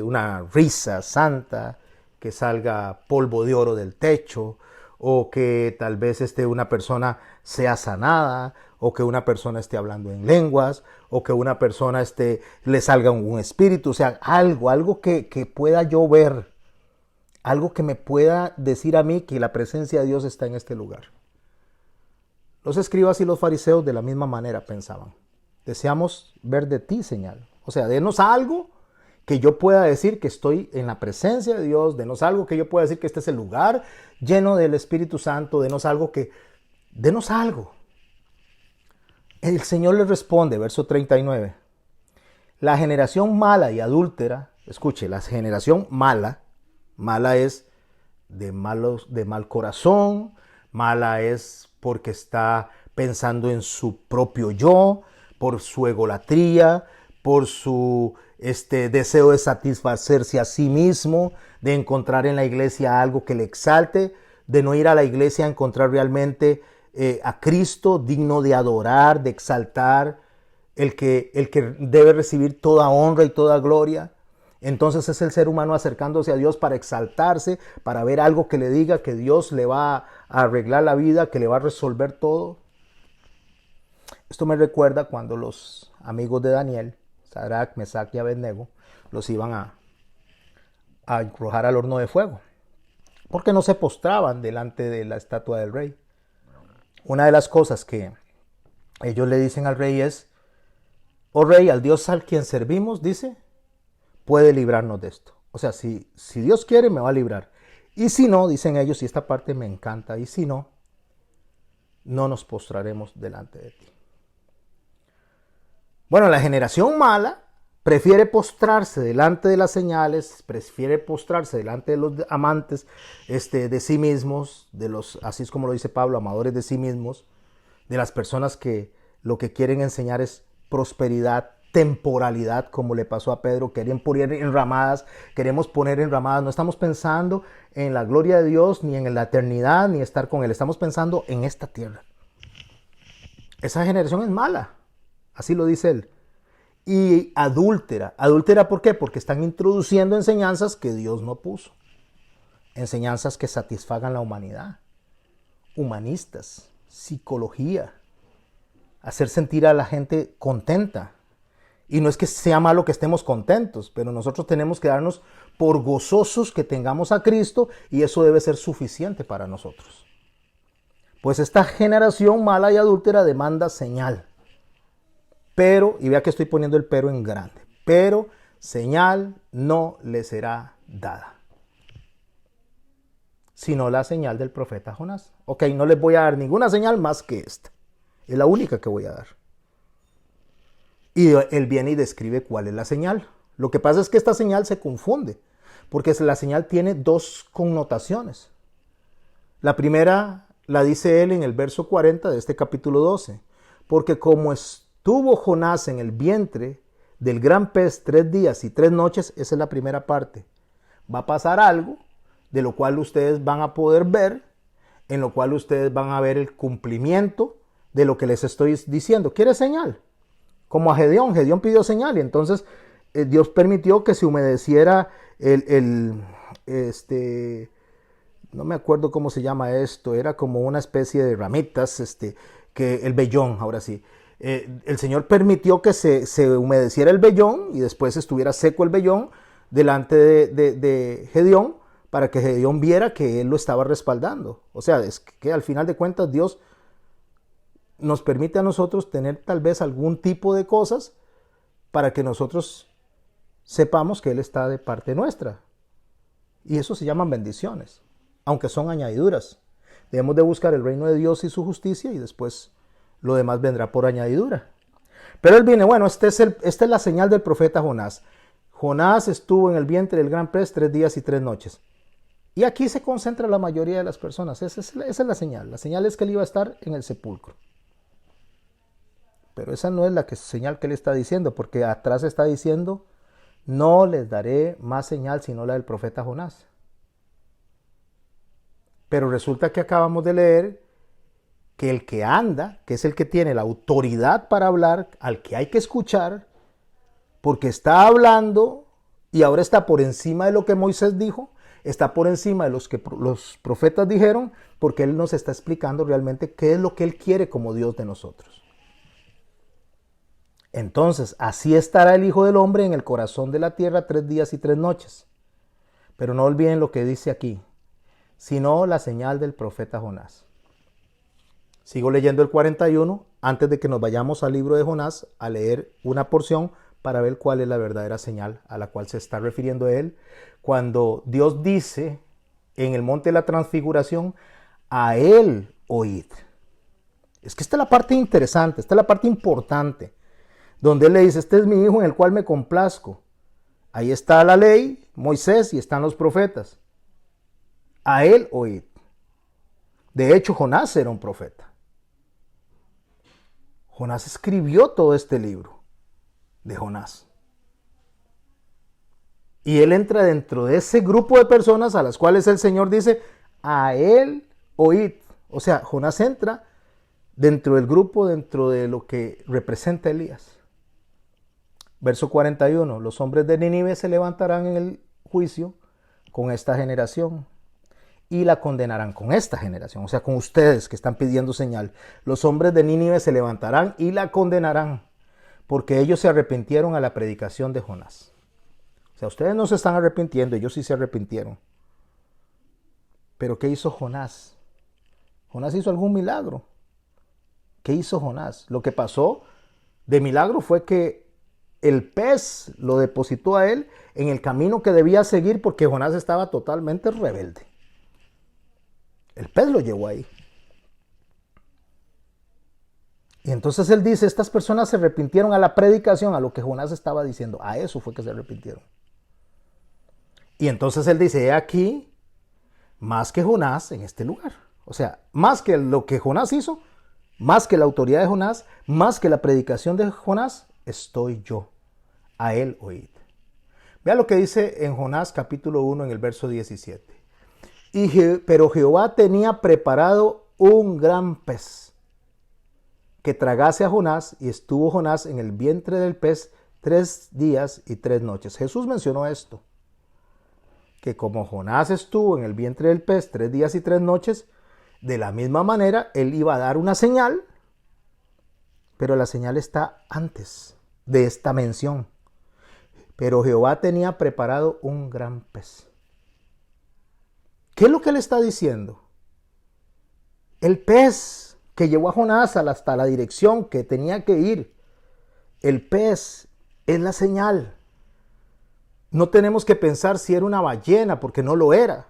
una risa santa, que salga polvo de oro del techo, o que tal vez una persona sea sanada, o que una persona esté hablando en lenguas, o que una persona le salga un espíritu, o sea, algo que pueda yo ver, algo que me pueda decir a mí que la presencia de Dios está en este lugar. Los escribas y los fariseos de la misma manera pensaban. Deseamos ver de ti señal. O sea, denos algo que yo pueda decir que estoy en la presencia de Dios. Denos algo que yo pueda decir que este es el lugar lleno del Espíritu Santo. Denos algo. El Señor les responde, verso 39. La generación mala y adúltera, escuche, la generación mala es de mal corazón, mala es porque está pensando en su propio yo, por su egolatría, por su deseo de satisfacerse a sí mismo, de encontrar en la iglesia algo que le exalte, de no ir a la iglesia a encontrar realmente a Cristo digno de adorar, de exaltar, el que debe recibir toda honra y toda gloria. Entonces es el ser humano acercándose a Dios para exaltarse, para ver algo que le diga que Dios le va a arreglar la vida, que le va a resolver todo. Esto me recuerda cuando los amigos de Daniel, Sadrach, Mesach y Abednego, los iban a arrojar al horno de fuego, porque no se postraban delante de la estatua del rey. Una de las cosas que ellos le dicen al rey es, oh rey, al Dios al quien servimos, dice, puede librarnos de esto. O sea, si Dios quiere, me va a librar. Y si no, dicen ellos, y esta parte me encanta, y si no, no nos postraremos delante de ti. Bueno, la generación mala prefiere postrarse delante de las señales, prefiere postrarse delante de los amantes de sí mismos, así es como lo dice Pablo, amadores de sí mismos, de las personas que lo que quieren enseñar es prosperidad, temporalidad, como le pasó a Pedro. Queremos poner enramadas, no estamos pensando en la gloria de Dios, ni en la eternidad, ni estar con Él, estamos pensando en esta tierra. Esa generación es mala, así lo dice él. Y adúltera. ¿Adúltera por qué? Porque están introduciendo enseñanzas que Dios no puso. Enseñanzas que satisfagan la humanidad. Humanistas, psicología. Hacer sentir a la gente contenta. Y no es que sea malo que estemos contentos, pero nosotros tenemos que darnos por gozosos que tengamos a Cristo y eso debe ser suficiente para nosotros. Pues esta generación mala y adúltera demanda señal. Pero, y vea que estoy poniendo el pero en grande, pero señal no le será dada. sino la señal del profeta Jonás. Ok, no les voy a dar ninguna señal más que esta. Es la única que voy a dar. Y él viene y describe cuál es la señal. Lo que pasa es que esta señal se confunde, porque la señal tiene dos connotaciones. La primera la dice él en el verso 40 de este capítulo 12. Porque como estuvo Jonás en el vientre del gran pez 3 días y 3 noches, esa es la primera parte. Va a pasar algo de lo cual ustedes van a poder ver, en lo cual ustedes van a ver el cumplimiento de lo que les estoy diciendo. ¿Quiere señal? Como a Gedeón. Gedeón pidió señal y entonces Dios permitió que se humedeciera no me acuerdo cómo se llama esto, era como una especie de ramitas, que el vellón, ahora sí. El Señor permitió que se humedeciera el vellón y después estuviera seco el vellón delante de Gedeón, para que Gedeón viera que él lo estaba respaldando. O sea, es que al final de cuentas Dios nos permite a nosotros tener tal vez algún tipo de cosas para que nosotros sepamos que Él está de parte nuestra. Y eso se llaman bendiciones, aunque son añadiduras. Debemos de buscar el reino de Dios y su justicia y después lo demás vendrá por añadidura. Pero él viene, bueno, esta es la señal del profeta Jonás. Jonás estuvo en el vientre del gran pez 3 días y 3 noches. Y aquí se concentra la mayoría de las personas. Esa es la señal. La señal es que él iba a estar en el sepulcro. Pero esa no es la señal que él está diciendo, porque atrás está diciendo, no les daré más señal sino la del profeta Jonás. Pero resulta que acabamos de leer que el que anda, que es el que tiene la autoridad para hablar, al que hay que escuchar, porque está hablando y ahora está por encima de lo que Moisés dijo, está por encima de los que los profetas dijeron, porque él nos está explicando realmente qué es lo que él quiere como Dios de nosotros. Entonces, así estará el Hijo del Hombre en el corazón de la tierra 3 días y 3 noches. Pero no olviden lo que dice aquí, sino la señal del profeta Jonás. Sigo leyendo el 41 antes de que nos vayamos al libro de Jonás a leer una porción para ver cuál es la verdadera señal a la cual se está refiriendo él cuando Dios dice en el monte de la transfiguración, a él oíd. Es que esta es la parte interesante, esta es la parte importante, donde él le dice, este es mi hijo en el cual me complazco. Ahí está la ley, Moisés, y están los profetas. A él oíd. De hecho, Jonás era un profeta. Jonás escribió todo este libro de Jonás. Y él entra dentro de ese grupo de personas a las cuales el Señor dice, a él oíd. O sea, Jonás entra dentro del grupo, dentro de lo que representa Elías. Verso 41, los hombres de Nínive se levantarán en el juicio con esta generación y la condenarán con esta generación, o sea, con ustedes que están pidiendo señal. Los hombres de Nínive se levantarán y la condenarán, porque ellos se arrepintieron a la predicación de Jonás. O sea, ustedes no se están arrepintiendo, ellos sí se arrepintieron. Pero ¿qué hizo Jonás? ¿Jonás hizo algún milagro? ¿Qué hizo Jonás? Lo que pasó de milagro fue que el pez lo depositó a él en el camino que debía seguir porque Jonás estaba totalmente rebelde. El pez lo llevó ahí. Y entonces él dice, estas personas se arrepintieron a la predicación, a lo que Jonás estaba diciendo. A eso fue que se arrepintieron. Y entonces él dice, he aquí, más que Jonás en este lugar. O sea, más que lo que Jonás hizo, más que la autoridad de Jonás, más que la predicación de Jonás, estoy yo. A él oíd. Vea lo que dice en Jonás capítulo 1 en el verso 17. Pero Jehová tenía preparado un gran pez que tragase a Jonás, y estuvo Jonás en el vientre del pez 3 días y 3 noches. Jesús mencionó esto, que como Jonás estuvo en el vientre del pez 3 días y 3 noches, de la misma manera él iba a dar una señal, pero la señal está antes de esta mención. Pero Jehová tenía preparado un gran pez. ¿Qué es lo que él está diciendo? El pez que llevó a Jonás hasta la dirección que tenía que ir. El pez es la señal. No tenemos que pensar si era una ballena, porque no lo era.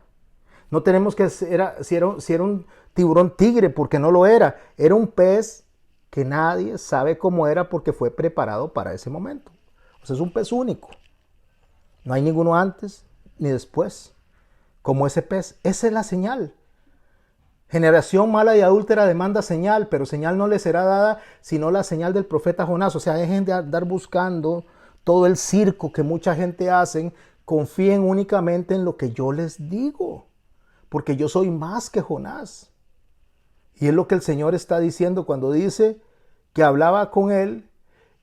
No tenemos que si era un tiburón tigre, porque no lo era. Era un pez que nadie sabe cómo era porque fue preparado para ese momento. O sea, es un pez único. No hay ninguno antes ni después. Como ese pez. Esa es la señal. Generación mala y adúltera demanda señal, pero señal no le será dada sino la señal del profeta Jonás. O sea, dejen de andar buscando todo el circo que mucha gente hace. Confíen únicamente en lo que yo les digo, porque yo soy más que Jonás. Y es lo que el Señor está diciendo cuando dice que hablaba con él: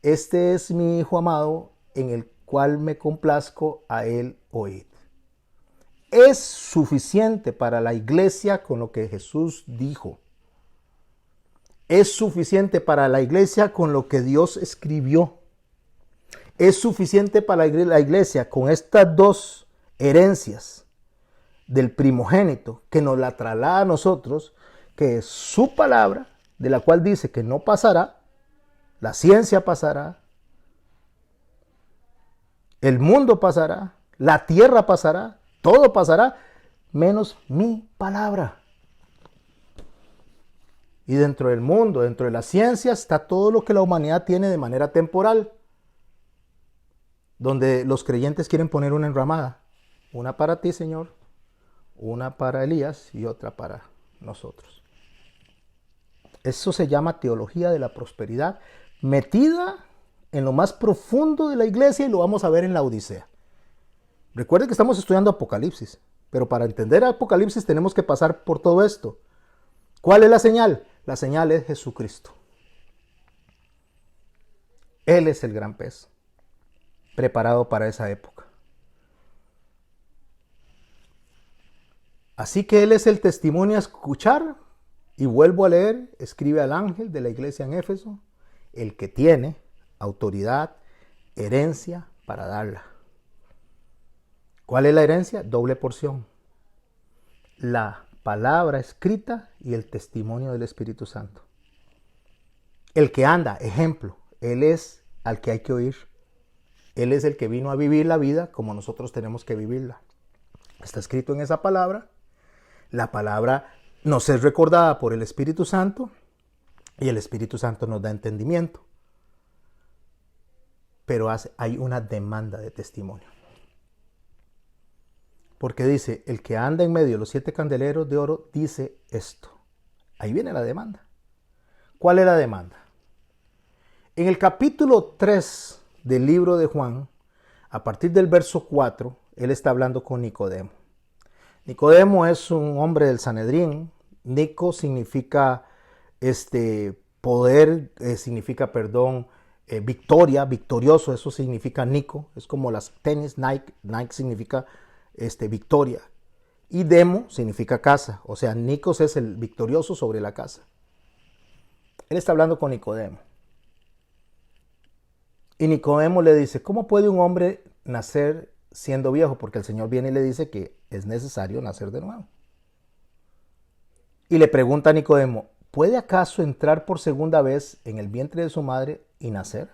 este es mi Hijo amado, en el cual me complazco, a él oíd. Es suficiente para la iglesia con lo que Jesús dijo. Es suficiente para la iglesia con lo que Dios escribió. Es suficiente para la iglesia con estas dos herencias del primogénito que nos la traslada a nosotros, que es su palabra, de la cual dice que no pasará, la ciencia pasará, el mundo pasará, la tierra pasará, todo pasará, menos mi palabra. Y dentro del mundo, dentro de la ciencia, está todo lo que la humanidad tiene de manera temporal, donde los creyentes quieren poner una enramada. Una para ti, Señor, una para Elías y otra para nosotros. Eso se llama teología de la prosperidad, metida en lo más profundo de la iglesia, y lo vamos a ver en la Odisea. Recuerden que estamos estudiando Apocalipsis, pero para entender Apocalipsis tenemos que pasar por todo esto. ¿Cuál es la señal? La señal es Jesucristo. Él es el gran pez preparado para esa época. Así que Él es el testimonio a escuchar. Y vuelvo a leer: escribe al ángel de la iglesia en Éfeso, el que tiene autoridad, herencia para darla. ¿Cuál es la herencia? Doble porción. La palabra escrita y el testimonio del Espíritu Santo. El que anda, ejemplo, Él es al que hay que oír. Él es el que vino a vivir la vida como nosotros tenemos que vivirla. Está escrito en esa palabra. La palabra nos es recordada por el Espíritu Santo y el Espíritu Santo nos da entendimiento. Pero hay una demanda de testimonio. Porque dice: el que anda en medio de los 7 candeleros de oro dice esto. Ahí viene la demanda. ¿Cuál es la demanda? En el capítulo 3 del libro de Juan, a partir del verso 4, él está hablando con Nicodemo. Nicodemo es un hombre del Sanedrín. Nico significa poder, significa, victoria, victorioso, eso significa Nico. Es como las tenis Nike. Nike significa victoria. Y demo significa casa. O sea, Nicos es el victorioso sobre la casa. Él está hablando con Nicodemo. Y Nicodemo le dice: ¿cómo puede un hombre nacer siendo viejo? Porque el Señor viene y le dice que es necesario nacer de nuevo. Y le pregunta a Nicodemo: ¿puede acaso entrar por segunda vez en el vientre de su madre y nacer?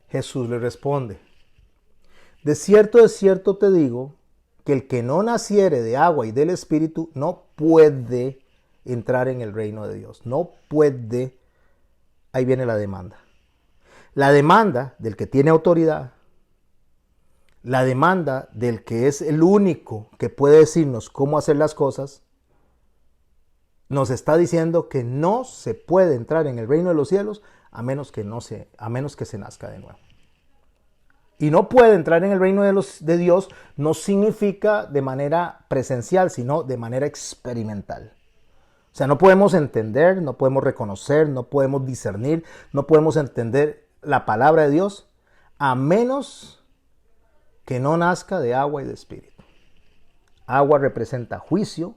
Jesús le responde: de cierto te digo, que el que no naciere de agua y del Espíritu no puede entrar en el reino de Dios. No puede. Ahí viene la demanda. La demanda del que tiene autoridad, la demanda del que es el único que puede decirnos cómo hacer las cosas, nos está diciendo que no se puede entrar en el reino de los cielos a menos que se nazca de nuevo. Y no puede entrar en el reino de Dios no significa de manera presencial, sino de manera experimental. O sea, no podemos entender, no podemos reconocer, no podemos discernir, no podemos entender la palabra de Dios a menos que no nazca de agua y de espíritu. Agua representa juicio,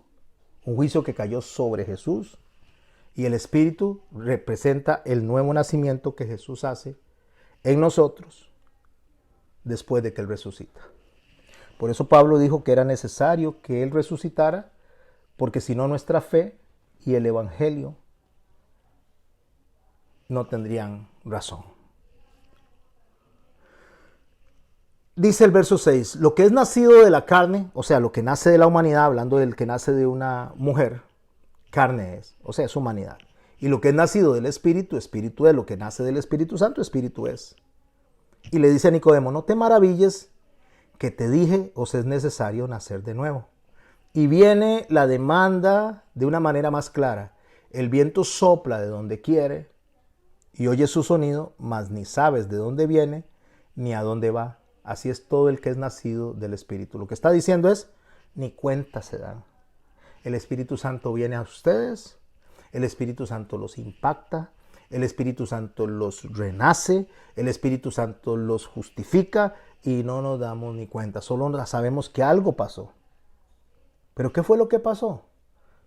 un juicio que cayó sobre Jesús, y el espíritu representa el nuevo nacimiento que Jesús hace en nosotros después de que Él resucita. Por eso Pablo dijo que era necesario que Él resucitara, porque si no, nuestra fe y el evangelio no tendrían razón. Dice el verso 6, lo que es nacido de la carne, o sea, lo que nace de la humanidad, hablando del que nace de una mujer, carne es, o sea, es humanidad. Y lo que es nacido del Espíritu, Espíritu es. Lo que nace del Espíritu Santo, Espíritu es. Y le dice a Nicodemo, no te maravilles que te dije, os es necesario nacer de nuevo. Y viene la demanda de una manera más clara. El viento sopla de donde quiere y oyes su sonido, mas ni sabes de dónde viene ni a dónde va. Así es todo el que es nacido del Espíritu. Lo que está diciendo es, ni cuenta se dan. El Espíritu Santo viene a ustedes, el Espíritu Santo los impacta, el Espíritu Santo los renace, el Espíritu Santo los justifica y no nos damos ni cuenta. Solo sabemos que algo pasó. ¿Pero qué fue lo que pasó?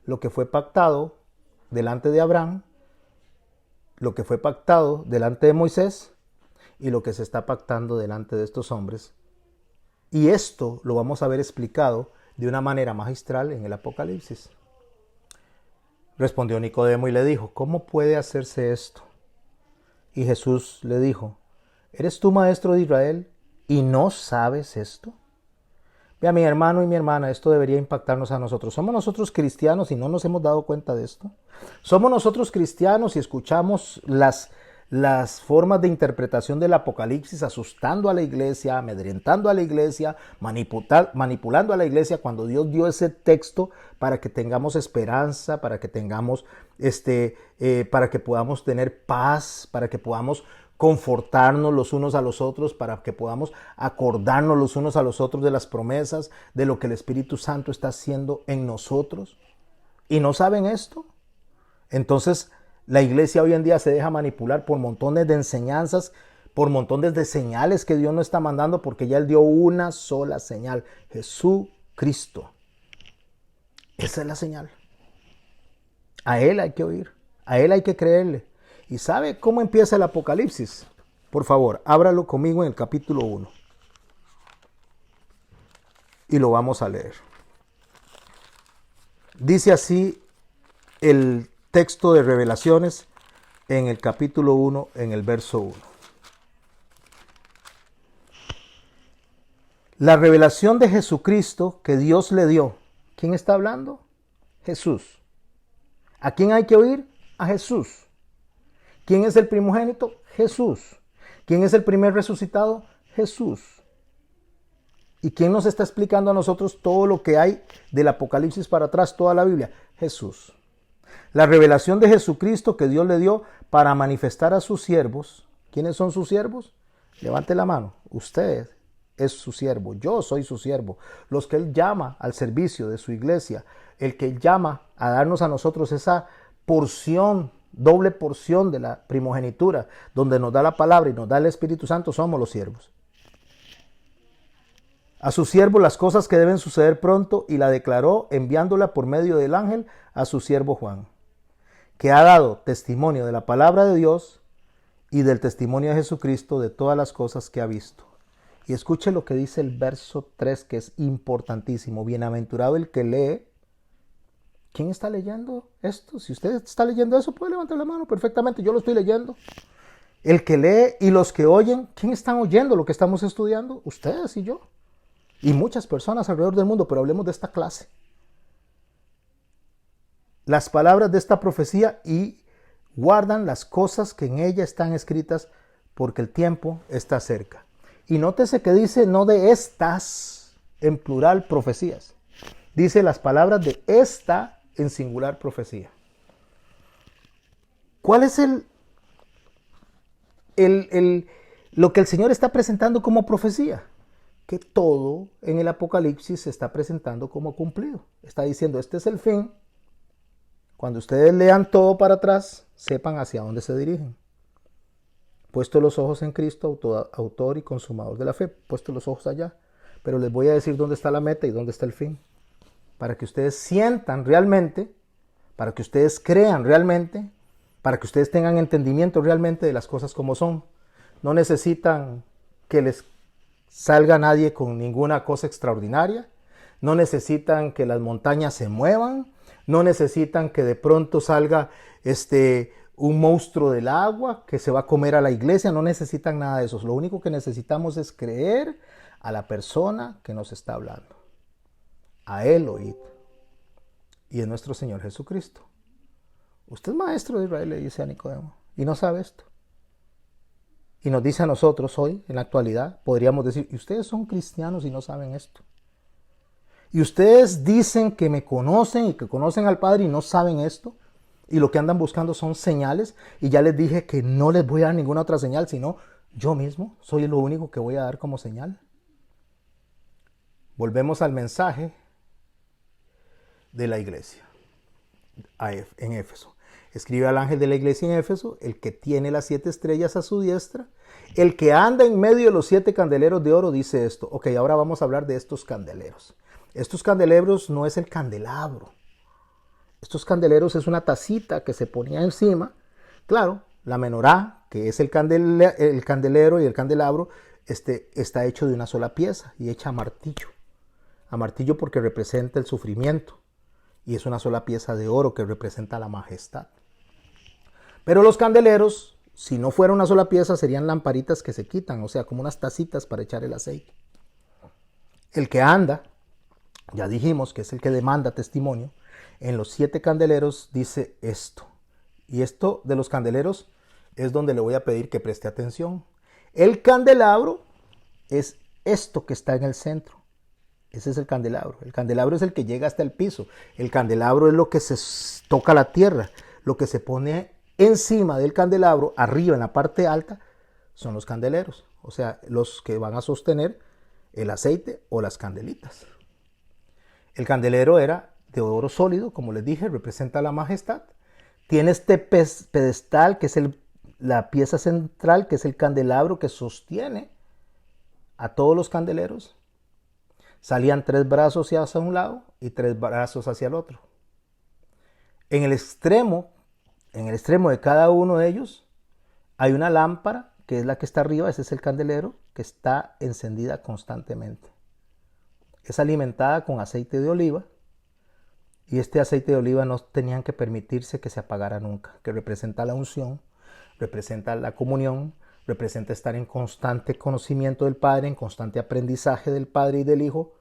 Lo que fue pactado delante de Abraham, lo que fue pactado delante de Moisés y lo que se está pactando delante de estos hombres. Y esto lo vamos a ver explicado de una manera magistral en el Apocalipsis. Respondió Nicodemo y le dijo, ¿cómo puede hacerse esto? Y Jesús le dijo, ¿eres tú maestro de Israel y no sabes esto? Vea, mi hermano y mi hermana, esto debería impactarnos a nosotros. ¿Somos nosotros cristianos y no nos hemos dado cuenta de esto? ¿Somos nosotros cristianos y escuchamos las formas de interpretación del Apocalipsis asustando a la iglesia, amedrentando a la iglesia, manipulando a la iglesia cuando Dios dio ese texto para que tengamos esperanza, para que tengamos para que podamos tener paz, para que podamos confortarnos los unos a los otros, para que podamos acordarnos los unos a los otros de las promesas, de lo que el Espíritu Santo está haciendo en nosotros? ¿Y no saben esto? Entonces, la iglesia hoy en día se deja manipular por montones de enseñanzas, por montones de señales que Dios no está mandando, porque ya Él dio una sola señal, Jesucristo. Esa es la señal. A Él hay que oír, a Él hay que creerle. ¿Y sabe cómo empieza el Apocalipsis? Por favor, ábralo conmigo en el capítulo 1. Y lo vamos a leer. Dice así el texto de Revelaciones en el capítulo 1, en el verso 1. La revelación de Jesucristo que Dios le dio. ¿Quién está hablando? Jesús. ¿A quién hay que oír? A Jesús. ¿Quién es el primogénito? Jesús. ¿Quién es el primer resucitado? Jesús. ¿Y quién nos está explicando a nosotros todo lo que hay del Apocalipsis para atrás, toda la Biblia? Jesús. La revelación de Jesucristo que Dios le dio para manifestar a sus siervos. ¿Quiénes son sus siervos? Levante la mano. Usted es su siervo. Yo soy su siervo. Los que Él llama al servicio de su iglesia. El que llama a darnos a nosotros esa porción, doble porción de la primogenitura, donde nos da la palabra y nos da el Espíritu Santo, somos los siervos. A su siervo las cosas que deben suceder pronto, y la declaró enviándola por medio del ángel a su siervo Juan, que ha dado testimonio de la palabra de Dios y del testimonio de Jesucristo de todas las cosas que ha visto. Y escuche lo que dice el verso 3, que es importantísimo. Bienaventurado el que lee. ¿Quién está leyendo esto? Si usted está leyendo eso, puede levantar la mano perfectamente. Yo lo estoy leyendo. El que lee y los que oyen. ¿Quién están oyendo lo que estamos estudiando? Ustedes y yo. Y muchas personas alrededor del mundo, pero hablemos de esta clase. Las palabras de esta profecía y guardan las cosas que en ella están escritas, porque el tiempo está cerca. Y nótese que dice no de estas, en plural, profecías. Dice las palabras de esta en singular profecía. ¿Cuál es lo que el Señor está presentando como profecía? Que todo en el Apocalipsis se está presentando como cumplido. Está diciendo, este es el fin. Cuando ustedes lean todo para atrás, sepan hacia dónde se dirigen. Puesto los ojos en Cristo, autor y consumador de la fe. Puesto los ojos allá. Pero les voy a decir dónde está la meta y dónde está el fin. Para que ustedes sientan realmente, para que ustedes crean realmente, para que ustedes tengan entendimiento realmente de las cosas como son. No necesitan que les salga nadie con ninguna cosa extraordinaria. No necesitan que las montañas se muevan. No necesitan que de pronto salga un monstruo del agua que se va a comer a la iglesia. No necesitan nada de eso. Lo único que necesitamos es creer a la persona que nos está hablando. A Él oíd. Y es nuestro Señor Jesucristo. Usted es maestro de Israel, le dice a Nicodemo, y no sabe esto. Y nos dice a nosotros hoy, en la actualidad, podríamos decir, y ustedes son cristianos y no saben esto. Y ustedes dicen que me conocen y que conocen al Padre y no saben esto. Y lo que andan buscando son señales. Y ya les dije que no les voy a dar ninguna otra señal, sino yo mismo soy lo único que voy a dar como señal. Volvemos al mensaje de la iglesia en Éfeso. Escribe al ángel de la iglesia en Éfeso, el que tiene las 7 estrellas a su diestra, el que anda en medio de los 7 candeleros de oro, dice esto. Ok, ahora vamos a hablar de estos candeleros. Estos candeleros no es el candelabro. Estos candeleros es una tacita que se ponía encima. Claro, la menorá, que es el candelero y el candelabro, está hecho de una sola pieza y hecha a martillo. A martillo porque representa el sufrimiento. Y es una sola pieza de oro que representa la majestad. Pero los candeleros, si no fuera una sola pieza, serían lamparitas que se quitan, o sea, como unas tacitas para echar el aceite. El que anda, ya dijimos que es el que demanda testimonio, en los 7 candeleros dice esto. Y esto de los candeleros es donde le voy a pedir que preste atención. El candelabro es esto que está en el centro. Ese es el candelabro. El candelabro es el que llega hasta el piso. El candelabro es lo que se toca la tierra. Lo que se pone encima del candelabro, arriba en la parte alta, son los candeleros. O sea, los que van a sostener el aceite o las candelitas. El candelero era de oro sólido, como les dije, representa la majestad. Tiene este pedestal que es la pieza central, que es el candelabro que sostiene a todos los candeleros. Salían 3 brazos hacia un lado y 3 brazos hacia el otro. En el extremo de cada uno de ellos hay una lámpara, que es la que está arriba, ese es el candelero, que está encendida constantemente. Es alimentada con aceite de oliva, y este aceite de oliva no tenían que permitirse que se apagara nunca, que representa la unción, representa la comunión, representa estar en constante conocimiento del Padre, en constante aprendizaje del Padre y del Hijo.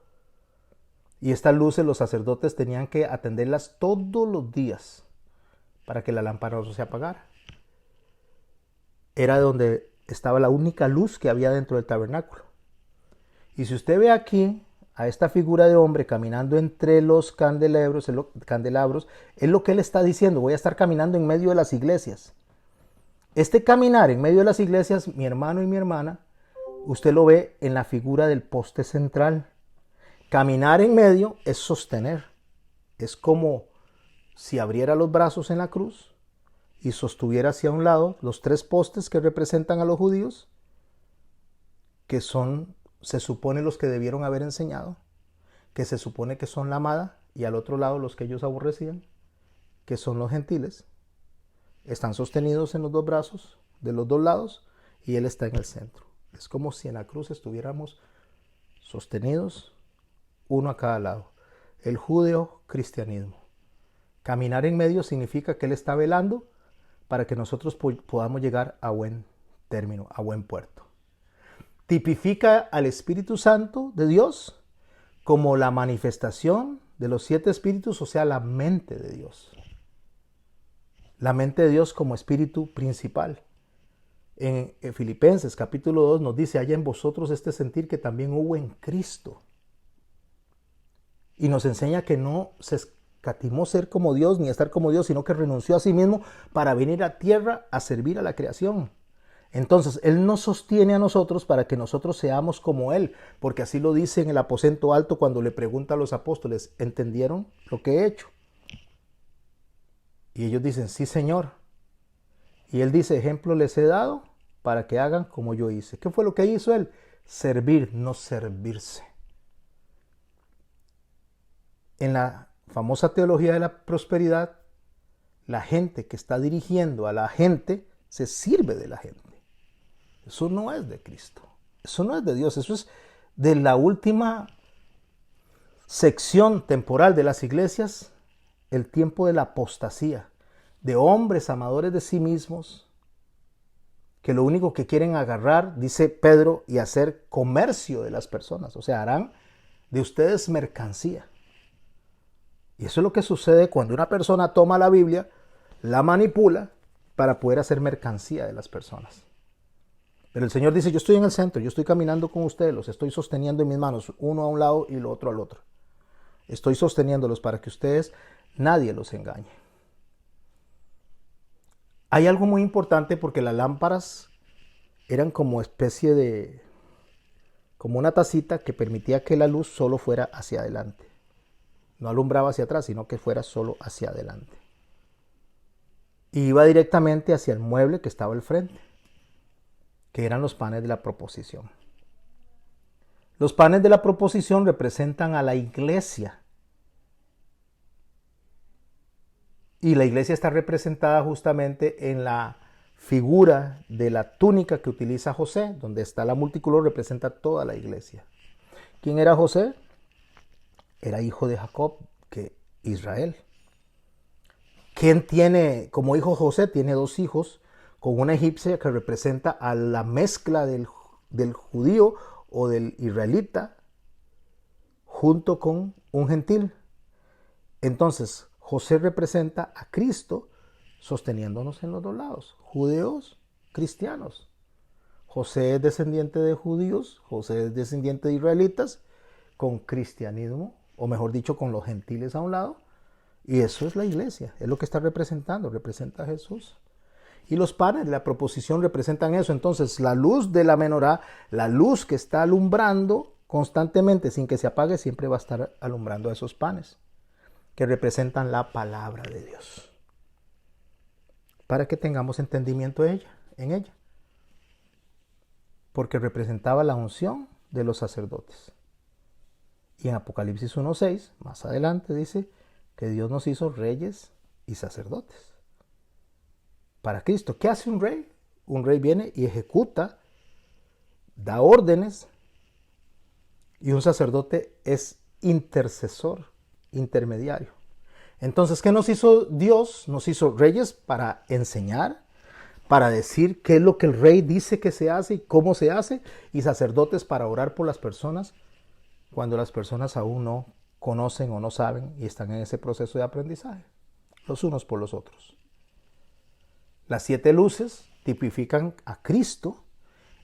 Y estas luces los sacerdotes tenían que atenderlas todos los días para que la lámpara no se apagara. Era donde estaba la única luz que había dentro del tabernáculo. Y si usted ve aquí a esta figura de hombre caminando entre los candelabros, es lo que él está diciendo: voy a estar caminando en medio de las iglesias. Este caminar en medio de las iglesias, mi hermano y mi hermana, usted lo ve en la figura del poste central. Caminar en medio es sostener. Es como si abriera los brazos en la cruz y sostuviera hacia un lado los 3 postes que representan a los judíos, que son, se supone, los que debieron haber enseñado, que se supone que son la amada, y al otro lado los que ellos aborrecían, que son los gentiles. Están sostenidos en los 2 brazos de los 2 lados y él está en el centro. Es como si en la cruz estuviéramos sostenidos uno a cada lado. El judeo-cristianismo. Caminar en medio significa que él está velando para que nosotros podamos llegar a buen término, a buen puerto. Tipifica al Espíritu Santo de Dios como la manifestación de los 7 espíritus, o sea, la mente de Dios. La mente de Dios como espíritu principal. En Filipenses capítulo 2 nos dice: haya en vosotros este sentir que también hubo en Cristo. Y nos enseña que no se escatimó ser como Dios ni estar como Dios, sino que renunció a sí mismo para venir a tierra a servir a la creación. Entonces, Él nos sostiene a nosotros para que nosotros seamos como Él, porque así lo dice en el aposento alto cuando le pregunta a los apóstoles: ¿entendieron lo que he hecho? Y ellos dicen: sí, Señor. Y Él dice: ejemplo les he dado para que hagan como yo hice. ¿Qué fue lo que hizo Él? Servir, no servirse. En la famosa teología de la prosperidad, la gente que está dirigiendo a la gente se sirve de la gente. Eso no es de Cristo. Eso no es de Dios. Eso es de la última sección temporal de las iglesias, el tiempo de la apostasía, de hombres amadores de sí mismos, que lo único que quieren agarrar, dice Pedro, y hacer comercio de las personas. O sea, harán de ustedes mercancía. Y eso es lo que sucede cuando una persona toma la Biblia, la manipula para poder hacer mercancía de las personas. Pero el Señor dice, yo estoy en el centro, yo estoy caminando con ustedes, los estoy sosteniendo en mis manos, uno a un lado y lo otro al otro. Estoy sosteniéndolos para que ustedes, nadie los engañe. Hay algo muy importante porque las lámparas eran como especie de, como una tacita que permitía que la luz solo fuera hacia adelante. No alumbraba hacia atrás, sino que fuera solo hacia adelante. Y iba directamente hacia el mueble que estaba al frente, que eran los panes de la proposición. Los panes de la proposición representan a la iglesia. Y la iglesia está representada justamente en la figura de la túnica que utiliza José, donde está la multicolor, representa toda la iglesia. ¿Quién era José? Era hijo de Jacob, que Israel. ¿Quién tiene, como hijo José, tiene dos hijos, con una egipcia que representa a la mezcla del judío o del israelita, junto con un gentil? Entonces, José representa a Cristo sosteniéndonos en los dos lados, judíos, cristianos. José es descendiente de judíos, José es descendiente de israelitas, con cristianismo, o mejor dicho, con los gentiles a un lado. Y eso es la iglesia, es lo que está representando, representa a Jesús. Y los panes de la proposición representan eso. Entonces, la luz de la menorá, la luz que está alumbrando constantemente sin que se apague, siempre va a estar alumbrando a esos panes, que representan la palabra de Dios, para que tengamos entendimiento en ella, porque representaba la unción de los sacerdotes. Y en Apocalipsis 1:6, más adelante, dice que Dios nos hizo reyes y sacerdotes para Cristo. ¿Qué hace un rey? Un rey viene y ejecuta, da órdenes, y un sacerdote es intercesor, intermediario. Entonces, ¿qué nos hizo Dios? Nos hizo reyes para enseñar, para decir qué es lo que el rey dice que se hace y cómo se hace, y sacerdotes para orar por las personas cuando las personas aún no conocen o no saben y están en ese proceso de aprendizaje, los unos por los otros. Las 7 luces tipifican a Cristo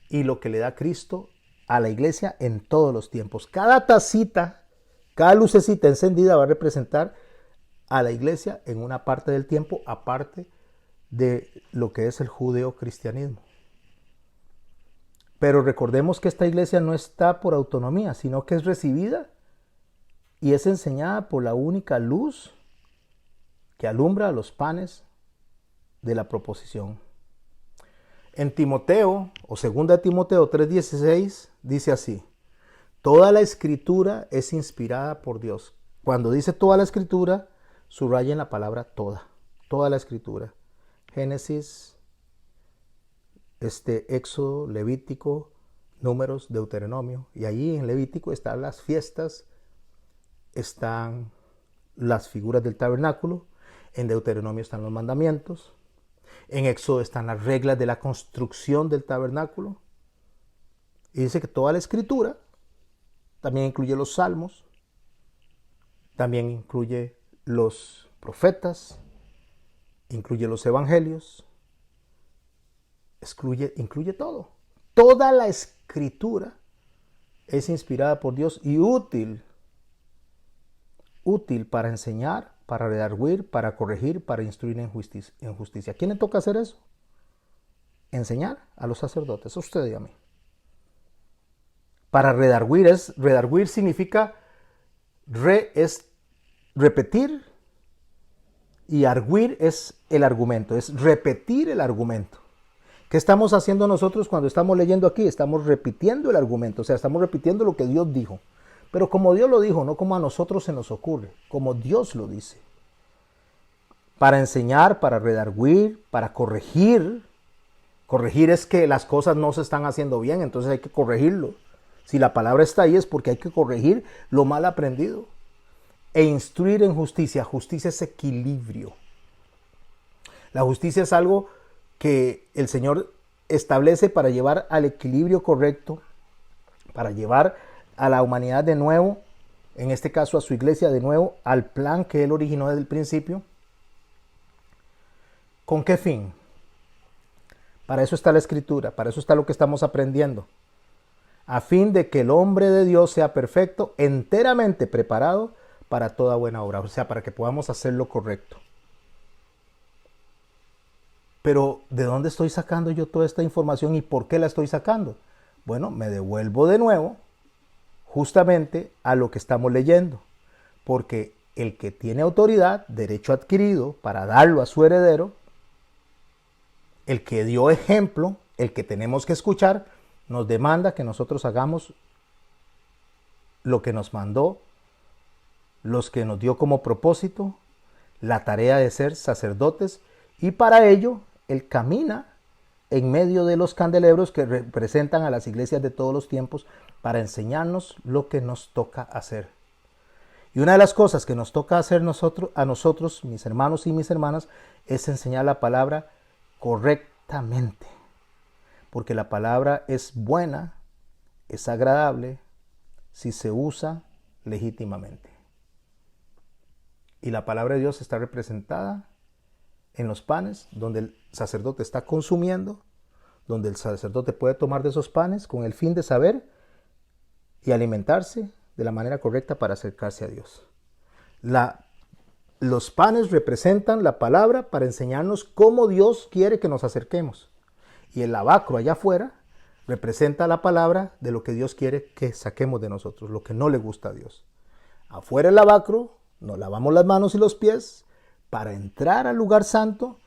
y lo que le da Cristo a la iglesia en todos los tiempos. Cada tacita, cada lucecita encendida va a representar a la iglesia en una parte del tiempo, aparte de lo que es el judeocristianismo. Pero recordemos que esta iglesia no está por autonomía, sino que es recibida y es enseñada por la única luz que alumbra a los panes de la proposición. En Timoteo, o 2 Timoteo 3:16, dice así: toda la escritura es inspirada por Dios. Cuando dice toda la escritura, subrayen la palabra toda. Toda la escritura. Génesis, Éxodo, Levítico, Números, Deuteronomio. Y allí en Levítico están las fiestas, están las figuras del tabernáculo. En Deuteronomio están los mandamientos. En Éxodo están las reglas de la construcción del tabernáculo. Y dice que toda la escritura también incluye los salmos, también incluye los profetas, incluye los evangelios, incluye todo. Toda la escritura es inspirada por Dios y útil para enseñar, para redarguir, para corregir, para instruir en justicia. ¿A quién le toca hacer eso? Enseñar a los sacerdotes, a usted y a mí. Para redarguir significa es repetir, y arguir es el argumento, es repetir el argumento. ¿Qué estamos haciendo nosotros cuando estamos leyendo aquí? Estamos repitiendo el argumento, o sea, estamos repitiendo lo que Dios dijo. Pero como Dios lo dijo, no como a nosotros se nos ocurre, como Dios lo dice. Para enseñar, para redarguir, para corregir. Corregir es que las cosas no se están haciendo bien, entonces hay que corregirlo. Si la palabra está ahí es porque hay que corregir lo mal aprendido. E instruir en justicia. Justicia es equilibrio. La justicia es algo que el Señor establece para llevar al equilibrio correcto, para llevar a la humanidad de nuevo, en este caso a su iglesia de nuevo, al plan que Él originó desde el principio. ¿Con qué fin? Para eso está la Escritura, para eso está lo que estamos aprendiendo. A fin de que el hombre de Dios sea perfecto, enteramente preparado para toda buena obra, o sea, para que podamos hacer lo correcto. Pero, ¿de dónde estoy sacando yo toda esta información y por qué la estoy sacando? Bueno, me devuelvo de nuevo justamente a lo que estamos leyendo, porque el que tiene autoridad, derecho adquirido para darlo a su heredero, el que dio ejemplo, el que tenemos que escuchar, nos demanda que nosotros hagamos lo que nos mandó, los que nos dio como propósito, la tarea de ser sacerdotes, y para ello Él camina en medio de los candelebros que representan a las iglesias de todos los tiempos para enseñarnos lo que nos toca hacer. Y una de las cosas que nos toca hacer a nosotros, mis hermanos y mis hermanas, es enseñar la palabra correctamente. Porque la palabra es buena, es agradable, si se usa legítimamente. Y la palabra de Dios está representada en los panes, donde el sacerdote está consumiendo, donde el sacerdote puede tomar de esos panes con el fin de saber y alimentarse de la manera correcta para acercarse a Dios. Los panes representan la palabra para enseñarnos cómo Dios quiere que nos acerquemos. Y el lavacro allá afuera representa la palabra de lo que Dios quiere que saquemos de nosotros, lo que no le gusta a Dios. Afuera el lavacro, nos lavamos las manos y los pies para entrar al lugar santo,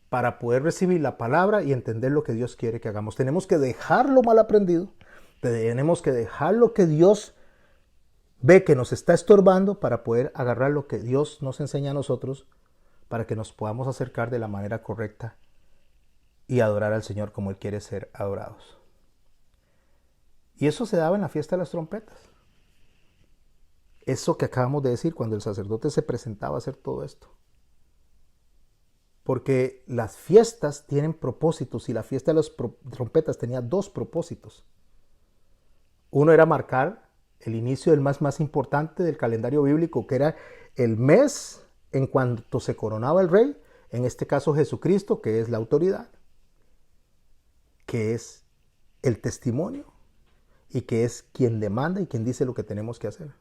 para poder recibir la palabra y entender lo que Dios quiere que hagamos. Tenemos que dejar lo mal aprendido, tenemos que dejar lo que Dios ve que nos está estorbando para poder agarrar lo que Dios nos enseña a nosotros para que nos podamos acercar de la manera correcta y adorar al Señor como Él quiere ser adorados. Y eso se daba en la fiesta de las trompetas. Eso que acabamos de decir cuando el sacerdote se presentaba a hacer todo esto. Porque las fiestas tienen propósitos y la fiesta de las trompetas tenía dos propósitos. Uno era marcar el inicio del mes más importante del calendario bíblico, que era el mes en cuanto se coronaba el rey, en este caso Jesucristo, que es la autoridad, que es el testimonio y que es quien demanda y quien dice lo que tenemos que hacer.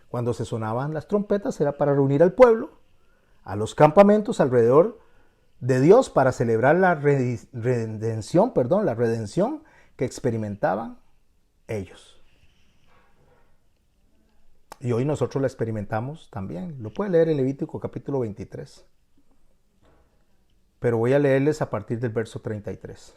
Cuando se sonaban las trompetas era para reunir al pueblo, a los campamentos alrededor de Dios para celebrar la redención que experimentaban ellos. Y hoy nosotros la experimentamos también. Lo puede leer en Levítico capítulo 23. Pero voy a leerles a partir del verso 33.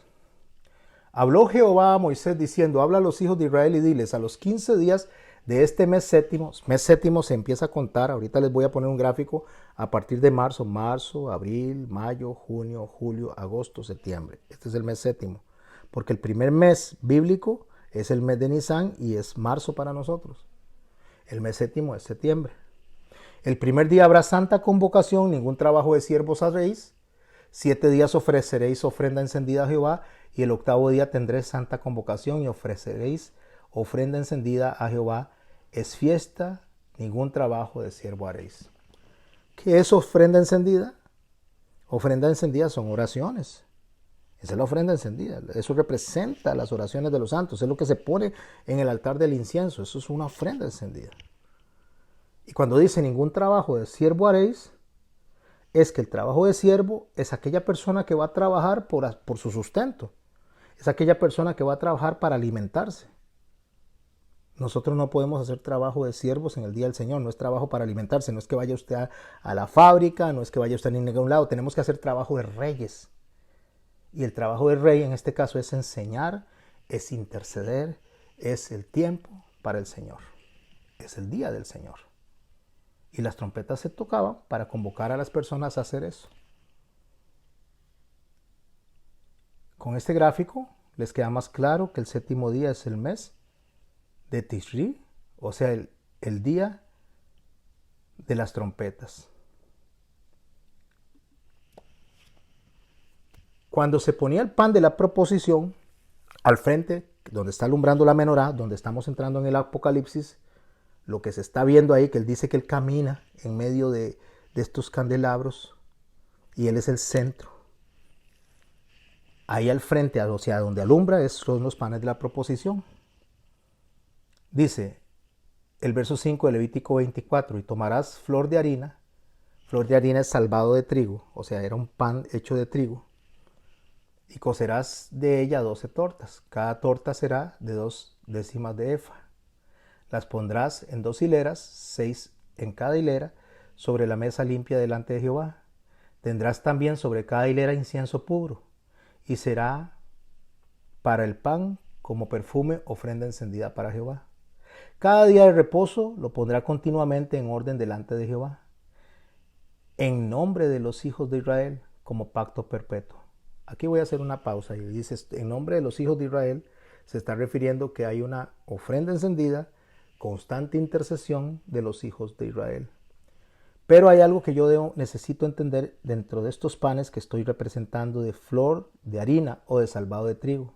Habló Jehová a Moisés diciendo, habla a los hijos de Israel y diles, a los 15 días de este mes séptimo se empieza a contar, ahorita les voy a poner un gráfico, a partir de marzo, abril, mayo, junio, julio, agosto, septiembre. Este es el mes séptimo, porque el primer mes bíblico es el mes de Nisan y es marzo para nosotros. El mes séptimo es septiembre. El primer día habrá santa convocación, ningún trabajo de siervos haréis. 7 días ofreceréis ofrenda encendida a Jehová, y el octavo día tendréis santa convocación y ofreceréis ofrenda encendida a Jehová. Es fiesta, ningún trabajo de siervo haréis. ¿Qué es ofrenda encendida? Ofrenda encendida son oraciones. Esa es la ofrenda encendida. Eso representa las oraciones de los santos. Es lo que se pone en el altar del incienso. Eso es una ofrenda encendida. Y cuando dice ningún trabajo de siervo haréis, es que el trabajo de siervo es aquella persona que va a trabajar por su sustento. Es aquella persona que va a trabajar para alimentarse. Nosotros no podemos hacer trabajo de siervos en el día del Señor. No es trabajo para alimentarse. No es que vaya usted a la fábrica. No es que vaya usted a ningún lado. Tenemos que hacer trabajo de reyes. Y el trabajo del rey en este caso es enseñar, es interceder, es el tiempo para el Señor. Es el día del Señor. Y las trompetas se tocaban para convocar a las personas a hacer eso. Con este gráfico les queda más claro que el séptimo día es el mes de Tishri, o sea, el día de las trompetas. Cuando se ponía el pan de la proposición al frente, donde está alumbrando la menorá, donde estamos entrando en el Apocalipsis, lo que se está viendo ahí, que él dice que él camina en medio de estos candelabros y él es el centro. Ahí al frente, o sea, donde alumbra, son los panes de la proposición. Dice el verso 5 de Levítico 24, y tomarás flor de harina. Flor de harina es salvado de trigo, o sea, era un pan hecho de trigo. Y cocerás de ella 12 tortas. Cada torta será de 2 décimas de efa. Las pondrás en 2 hileras, 6 en cada hilera, sobre la mesa limpia delante de Jehová. Tendrás también sobre cada hilera incienso puro, y será para el pan como perfume, ofrenda encendida para Jehová. Cada día de reposo lo pondrá continuamente en orden delante de Jehová, en nombre de los hijos de Israel, como pacto perpetuo. Aquí voy a hacer una pausa y dice, en nombre de los hijos de Israel, se está refiriendo que hay una ofrenda encendida, constante intercesión de los hijos de Israel. Pero hay algo que yo necesito entender dentro de estos panes que estoy representando de flor, de harina o de salvado de trigo.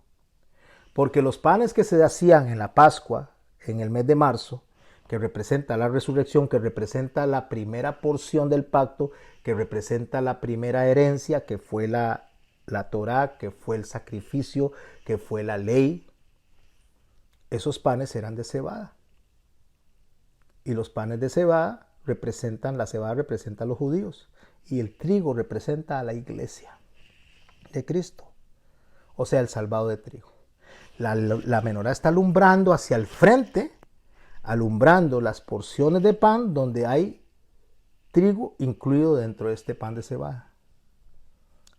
Porque los panes que se hacían en la Pascua, en el mes de marzo, que representa la resurrección, que representa la primera porción del pacto, que representa la primera herencia, que fue la Torá, que fue el sacrificio, que fue la ley, esos panes eran de cebada. Y los panes de cebada la cebada representa a los judíos y el trigo representa a la iglesia de Cristo, o sea, el salvado de trigo. La menorá está alumbrando hacia el frente, alumbrando las porciones de pan donde hay trigo incluido dentro de este pan de cebada.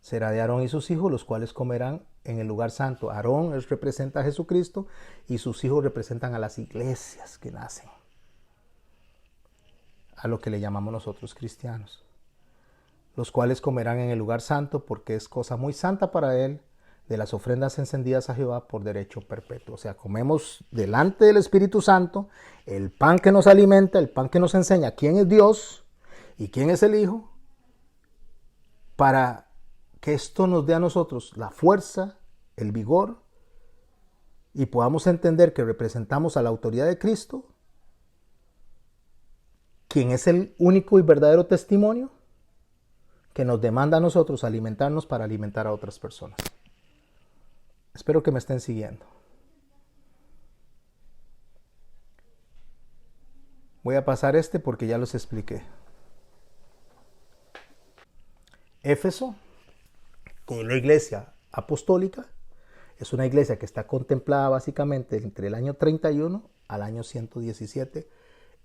Será de Aarón y sus hijos, los cuales comerán en el lugar santo. Aarón representa a Jesucristo y sus hijos representan a las iglesias que nacen, a lo que le llamamos nosotros cristianos, los cuales comerán en el lugar santo, porque es cosa muy santa para él, de las ofrendas encendidas a Jehová por derecho perpetuo. O sea, comemos delante del Espíritu Santo el pan que nos alimenta, el pan que nos enseña quién es Dios y quién es el Hijo, para que esto nos dé a nosotros la fuerza, el vigor, y podamos entender que representamos a la autoridad de Cristo, quien es el único y verdadero testimonio que nos demanda a nosotros alimentarnos para alimentar a otras personas. Espero que me estén siguiendo. Voy a pasar porque ya los expliqué. Éfeso, como una iglesia apostólica, es una iglesia que está contemplada básicamente entre el año 31 al año 117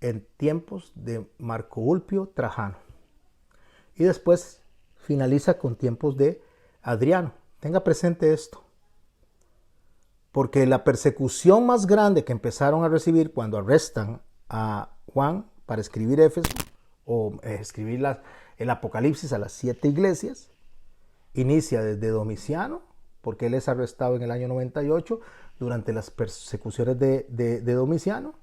en tiempos de Marco Ulpio Trajano. Y después finaliza con tiempos de Adriano. Tenga presente esto. Porque la persecución más grande que empezaron a recibir cuando arrestan a Juan para escribir Éfeso o escribir el Apocalipsis a las 7 iglesias, inicia desde Domiciano, porque él es arrestado en el año 98 durante las persecuciones de Domiciano.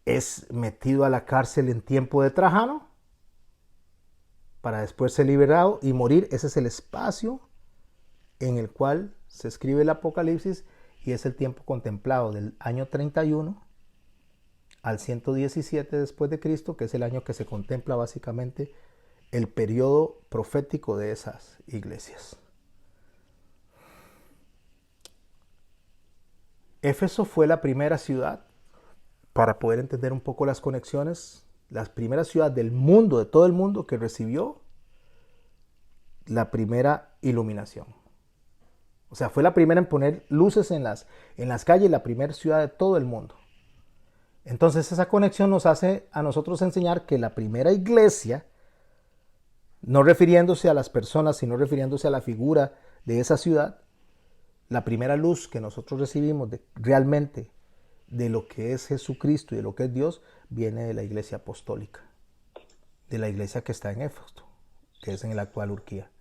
Es metido a la cárcel en tiempo de Trajano para después ser liberado y morir. Ese es el espacio en el cual se escribe el Apocalipsis y es el tiempo contemplado del año 31 al 117 después de Cristo, que es el año que se contempla básicamente el periodo profético de esas iglesias. Éfeso fue la primera ciudad, para poder entender un poco las conexiones, la primera ciudad del mundo, de todo el mundo, que recibió la primera iluminación. O sea, fue la primera en poner luces en las calles, la primera ciudad de todo el mundo. Entonces esa conexión nos hace a nosotros enseñar que la primera iglesia, no refiriéndose a las personas, sino refiriéndose a la figura de esa ciudad, la primera luz que nosotros recibimos realmente de lo que es Jesucristo y de lo que es Dios, viene de la iglesia apostólica, de la iglesia que está en Éfeso, que es en la actual Turquía.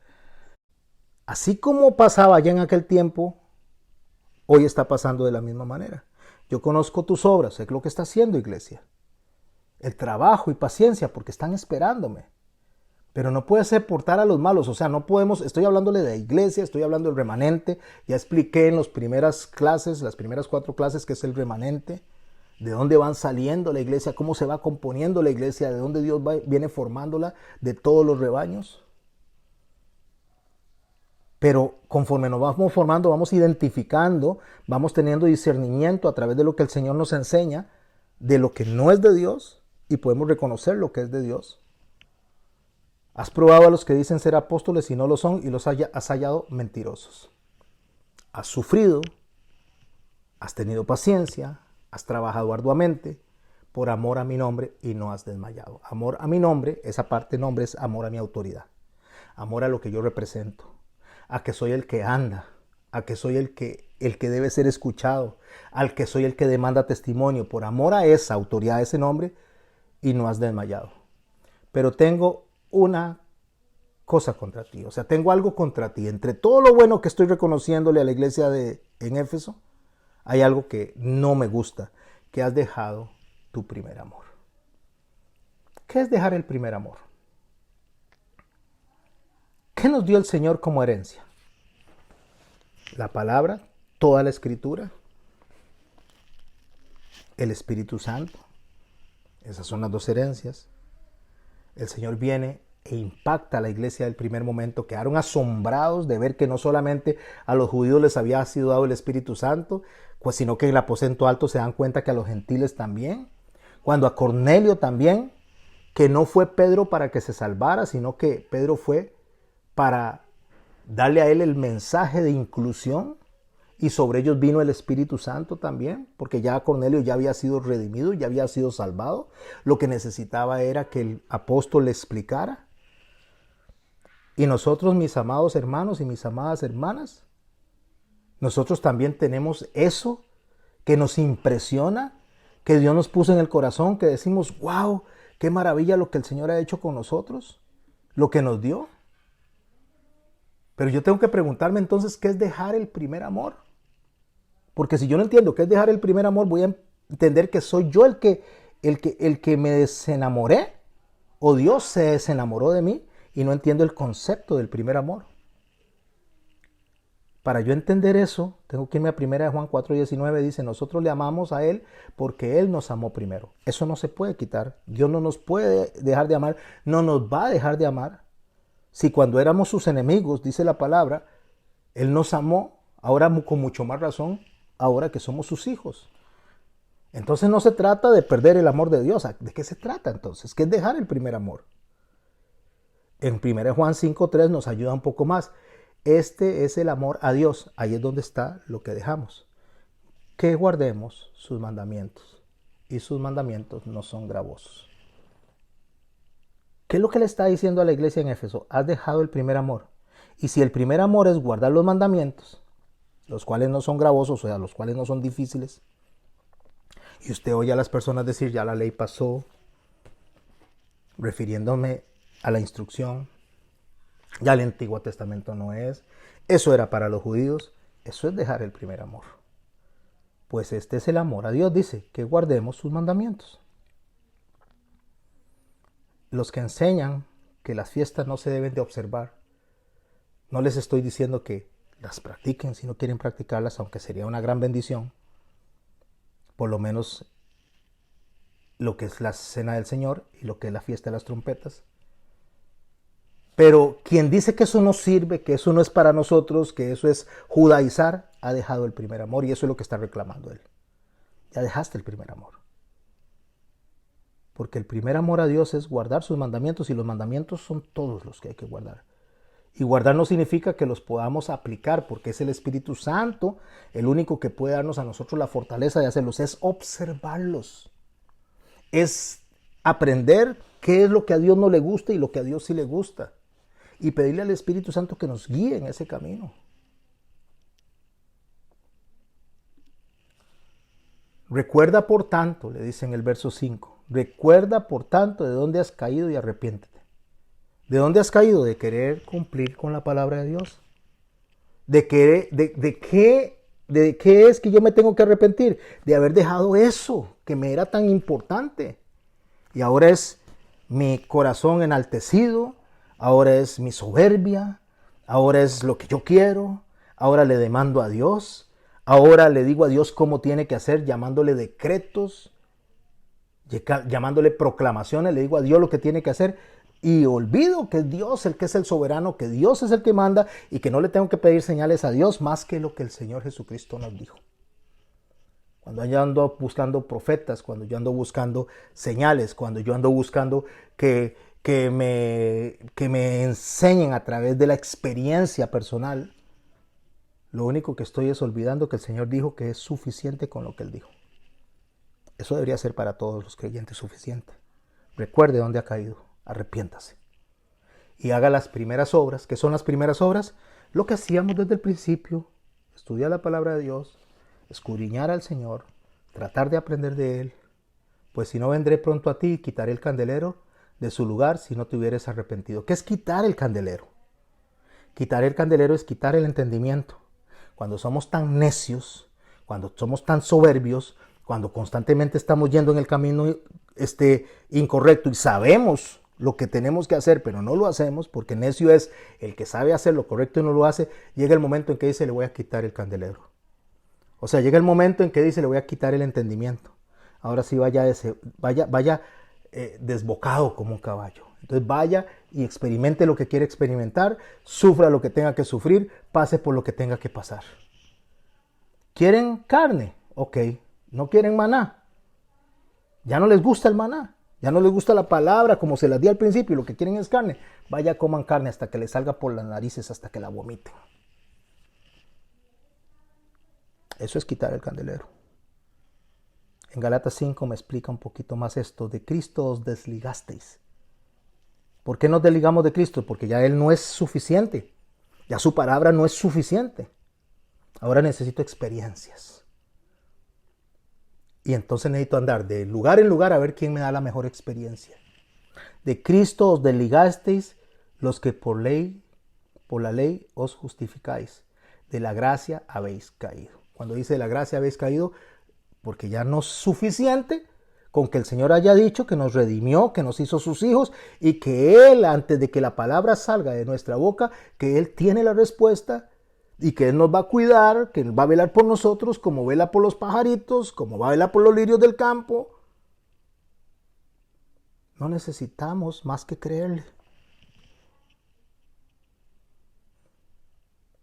Así como pasaba ya en aquel tiempo, hoy está pasando de la misma manera. Yo conozco tus obras, sé lo que está haciendo iglesia. El trabajo y paciencia, porque están esperándome. Pero no puede soportar a los malos. O sea, no podemos, estoy hablándole de la iglesia, estoy hablando del remanente. Ya expliqué en las primeras clases, las primeras 4 clases, qué es el remanente. De dónde van saliendo la iglesia, cómo se va componiendo la iglesia, de dónde Dios viene formándola, de todos los rebaños. Pero conforme nos vamos formando, vamos identificando, vamos teniendo discernimiento a través de lo que el Señor nos enseña, de lo que no es de Dios, y podemos reconocer lo que es de Dios. Has probado a los que dicen ser apóstoles y no lo son, y los has hallado mentirosos. Has sufrido, has tenido paciencia, has trabajado arduamente por amor a mi nombre y no has desmayado. Amor a mi nombre, esa parte nombre es amor a mi autoridad, amor a lo que yo represento, a que soy el que anda, a que soy el que debe ser escuchado, al que soy el que demanda testimonio, por amor a esa autoridad, a ese nombre, y no has desmayado. Pero tengo una cosa contra ti, o sea, tengo algo contra ti. Entre todo lo bueno que estoy reconociéndole a la iglesia en Éfeso, hay algo que no me gusta, que has dejado tu primer amor. ¿Qué es dejar el primer amor? ¿Qué nos dio el Señor como herencia? La palabra, toda la escritura, el Espíritu Santo. Esas son las 2 herencias. El Señor viene e impacta a la iglesia del primer momento. Quedaron asombrados de ver que no solamente a los judíos les había sido dado el Espíritu Santo, pues sino que en el aposento alto se dan cuenta que a los gentiles también. Cuando a Cornelio también, que no fue Pedro para que se salvara, sino que Pedro fue para darle a él el mensaje de inclusión, y sobre ellos vino el Espíritu Santo también, porque ya Cornelio ya había sido redimido, ya había sido salvado. Lo que necesitaba era que el apóstol le explicara. Y nosotros, mis amados hermanos y mis amadas hermanas, nosotros también tenemos eso que nos impresiona, que Dios nos puso en el corazón, que decimos, wow, qué maravilla lo que el Señor ha hecho con nosotros, lo que nos dio. Pero yo tengo que preguntarme entonces, ¿qué es dejar el primer amor? Porque si yo no entiendo qué es dejar el primer amor, voy a entender que soy yo el que me desenamoré, o Dios se desenamoró de mí, y no entiendo el concepto del primer amor. Para yo entender eso, tengo que irme a 1 Juan 4:19, dice, nosotros le amamos a Él porque Él nos amó primero. Eso no se puede quitar. Dios no nos puede dejar de amar, no nos va a dejar de amar. Si cuando éramos sus enemigos, dice la palabra, Él nos amó, ahora con mucho más razón, ahora que somos sus hijos. Entonces no se trata de perder el amor de Dios. ¿De qué se trata entonces? ¿Qué es dejar el primer amor? En 1 Juan 5:3 nos ayuda un poco más. Este es el amor a Dios. Ahí es donde está lo que dejamos. Que guardemos sus mandamientos. Y sus mandamientos no son gravosos. ¿Qué es lo que le está diciendo a la iglesia en Éfeso? Has dejado el primer amor. Y si el primer amor es guardar los mandamientos, los cuales no son gravosos, o sea, los cuales no son difíciles, y usted oye a las personas decir, ya la ley pasó, refiriéndome a la instrucción, ya el Antiguo Testamento no es, eso era para los judíos, eso es dejar el primer amor. Pues este es el amor a Dios, dice, que guardemos sus mandamientos. Los que enseñan que las fiestas no se deben de observar, no les estoy diciendo que las practiquen si no quieren practicarlas, aunque sería una gran bendición, por lo menos lo que es la cena del Señor y lo que es la fiesta de las trompetas. Pero quien dice que eso no sirve, que eso no es para nosotros, que eso es judaizar, ha dejado el primer amor, y eso es lo que está reclamando él. Ya dejaste el primer amor. Porque el primer amor a Dios es guardar sus mandamientos, y los mandamientos son todos los que hay que guardar. Y guardar no significa que los podamos aplicar, porque es el Espíritu Santo el único que puede darnos a nosotros la fortaleza de hacerlos. Es observarlos. Es aprender qué es lo que a Dios no le gusta y lo que a Dios sí le gusta. Y pedirle al Espíritu Santo que nos guíe en ese camino. Recuerda por tanto, le dice en el verso 5, recuerda por tanto de dónde has caído y arrepiéntete. ¿De dónde has caído? De querer cumplir con la palabra de Dios. ¿De qué es que yo me tengo que arrepentir? De haber dejado eso que me era tan importante. Y ahora es mi corazón enaltecido, ahora es mi soberbia, ahora es lo que yo quiero, ahora le demando a Dios, ahora le digo a Dios cómo tiene que hacer, llamándole decretos, llamándole proclamaciones, le digo a Dios lo que tiene que hacer y olvido que es Dios el que es el soberano, que Dios es el que manda y que no le tengo que pedir señales a Dios más que lo que el Señor Jesucristo nos dijo. Cuando yo ando buscando profetas, cuando yo ando buscando señales, cuando yo ando buscando que me enseñen a través de la experiencia personal, lo único que estoy es olvidando que el Señor dijo que es suficiente con lo que Él dijo. Eso debería ser para todos los creyentes suficiente. Recuerde dónde ha caído, arrepiéntase. Y haga las primeras obras. ¿Qué son las primeras obras? Lo que hacíamos desde el principio, estudiar la palabra de Dios, escudriñar al Señor, tratar de aprender de Él. Pues si no, vendré pronto a ti y quitaré el candelero de su lugar si no te hubieres arrepentido. ¿Qué es quitar el candelero? Quitar el candelero es quitar el entendimiento. Cuando somos tan necios, cuando somos tan soberbios, cuando constantemente estamos yendo en el camino incorrecto y sabemos lo que tenemos que hacer, pero no lo hacemos, porque necio es el que sabe hacer lo correcto y no lo hace, llega el momento en que dice, le voy a quitar el candelero. O sea, llega el momento en que dice, le voy a quitar el entendimiento. Ahora sí vaya desbocado como un caballo. Entonces vaya y experimente lo que quiere experimentar, sufra lo que tenga que sufrir, pase por lo que tenga que pasar. ¿Quieren carne? Ok. ¿No quieren maná? Ya no les gusta el maná, ya no les gusta la palabra como se las di al principio y lo que quieren es carne. Vaya, coman carne hasta que les salga por las narices, hasta que la vomiten. Eso es quitar el candelero. En Galatas 5 me explica un poquito más esto. De Cristo os desligasteis. ¿Por qué nos desligamos de Cristo? Porque ya Él no es suficiente. Ya su palabra no es suficiente. Ahora necesito experiencias. Y entonces necesito andar de lugar en lugar a ver quién me da la mejor experiencia. De Cristo os desligasteis los que por la ley os justificáis. De la gracia habéis caído. Cuando dice de la gracia habéis caído, porque ya no es suficiente con que el Señor haya dicho que nos redimió, que nos hizo sus hijos y que Él, antes de que la palabra salga de nuestra boca, que Él tiene la respuesta y que Él nos va a cuidar, que Él va a velar por nosotros como vela por los pajaritos, como va a velar por los lirios del campo. No necesitamos más que creerle.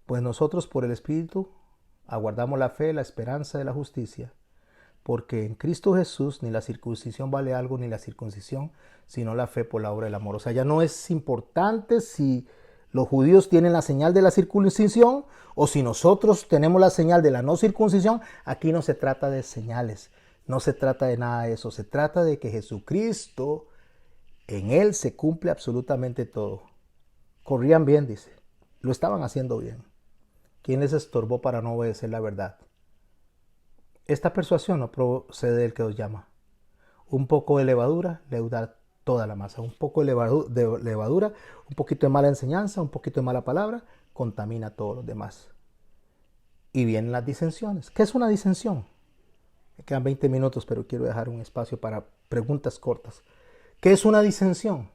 Pues nosotros por el Espíritu aguardamos la fe, la esperanza de la justicia, porque en Cristo Jesús ni la circuncisión vale algo ni la circuncisión, sino la fe por la obra del amor. O sea, ya no es importante si los judíos tienen la señal de la circuncisión o si nosotros tenemos la señal de la no circuncisión. Aquí no se trata de señales, no se trata de nada de eso. Se trata de que Jesucristo, en Él se cumple absolutamente todo. Corrían bien, dice. Lo estaban haciendo bien. ¿Quién les estorbó para no obedecer la verdad? Esta persuasión no procede del que os llama. Un poco de levadura leuda toda la masa. Un poco de levadura, un poquito de mala enseñanza, un poquito de mala palabra, contamina a todos los demás. Y vienen las disensiones. ¿Qué es una disensión? Me quedan 20 minutos, pero quiero dejar un espacio para preguntas cortas. ¿Qué es una disensión?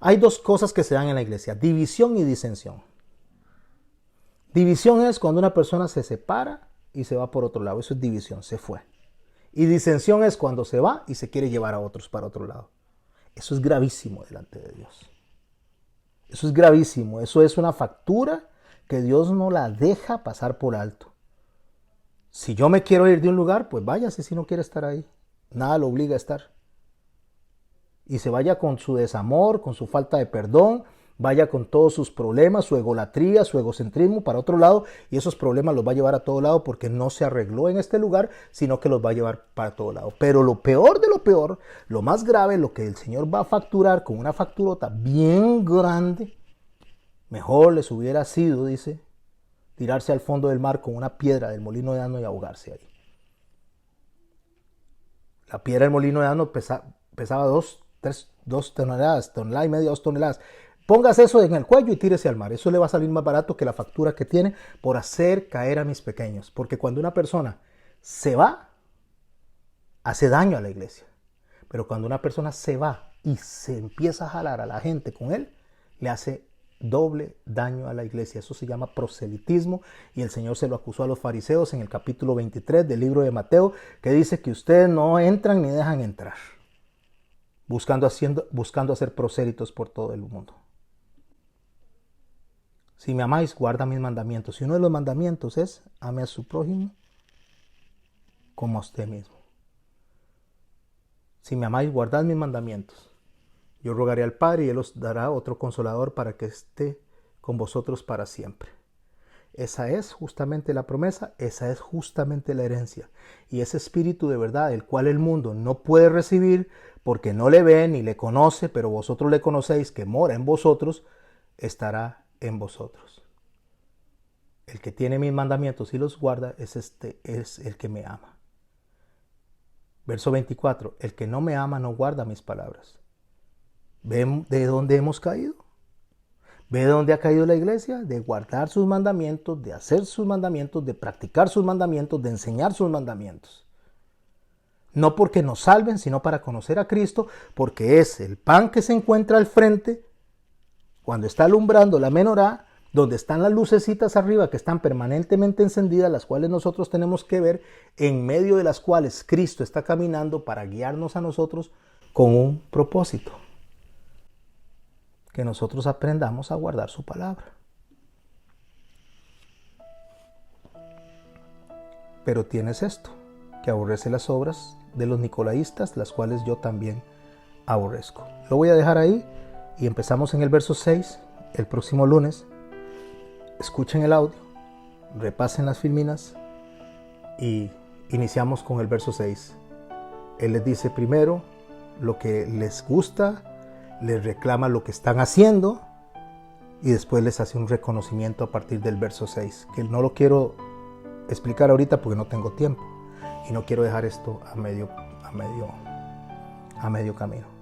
Hay dos cosas que se dan en la iglesia, división y disensión. División es cuando una persona se separa y se va por otro lado. Eso es división, se fue. Y disensión es cuando se va y se quiere llevar a otros para otro lado. Eso es gravísimo delante de Dios. Eso es gravísimo. Eso es una factura que Dios no la deja pasar por alto. Si yo me quiero ir de un lugar, pues váyase si no quiere estar ahí. Nada lo obliga a estar. Y se vaya con su desamor, con su falta de perdón, vaya con todos sus problemas, su egolatría, su egocentrismo para otro lado, y esos problemas los va a llevar a todo lado porque no se arregló en este lugar, sino que los va a llevar para todo lado. Pero lo peor de lo peor, lo más grave, lo que el Señor va a facturar con una facturota bien grande, mejor les hubiera sido, dice, tirarse al fondo del mar con una piedra del molino de asno y ahogarse ahí. La piedra del molino de asno pesaba 2 toneladas, tonelada y media, 2 toneladas. Póngase eso en el cuello y tírese al mar. Eso le va a salir más barato que la factura que tiene por hacer caer a mis pequeños. Porque cuando una persona se va, hace daño a la iglesia. Pero cuando una persona se va y se empieza a jalar a la gente con él, le hace doble daño a la iglesia. Eso se llama proselitismo y el Señor se lo acusó a los fariseos en el capítulo 23 del libro de Mateo, que dice que ustedes no entran ni dejan entrar, buscando hacer prosélitos por todo el mundo. Si me amáis, guarda mis mandamientos. Y uno de los mandamientos es: ame a su prójimo como a usted mismo. Si me amáis, guardad mis mandamientos. Yo rogaré al Padre y Él os dará otro consolador para que esté con vosotros para siempre. Esa es justamente la promesa, esa es justamente la herencia. Y ese espíritu de verdad, el cual el mundo no puede recibir porque no le ve ni le conoce, pero vosotros le conocéis, que mora en vosotros, estará en vosotros. El que tiene mis mandamientos y los guarda es el que me ama. Verso 24, el que no me ama no guarda mis palabras. ¿Ven de dónde hemos caído? ¿Ve de dónde ha caído la iglesia? De guardar sus mandamientos, de hacer sus mandamientos, de practicar sus mandamientos, de enseñar sus mandamientos. No porque nos salven, sino para conocer a Cristo, porque es el pan que se encuentra al frente, cuando está alumbrando la menorá, donde están las lucecitas arriba que están permanentemente encendidas, las cuales nosotros tenemos que ver, en medio de las cuales Cristo está caminando para guiarnos a nosotros con un propósito. Que nosotros aprendamos a guardar su palabra. Pero tienes esto, que aborrece las obras de los nicolaístas, las cuales yo también aborrezco. Lo voy a dejar ahí y empezamos en el verso 6 el próximo lunes. Escuchen el audio, repasen las filminas y iniciamos con el verso 6. Él les dice primero lo que les gusta, les reclama lo que están haciendo y después les hace un reconocimiento a partir del verso 6, que no lo quiero explicar ahorita porque no tengo tiempo y no quiero dejar esto a medio camino.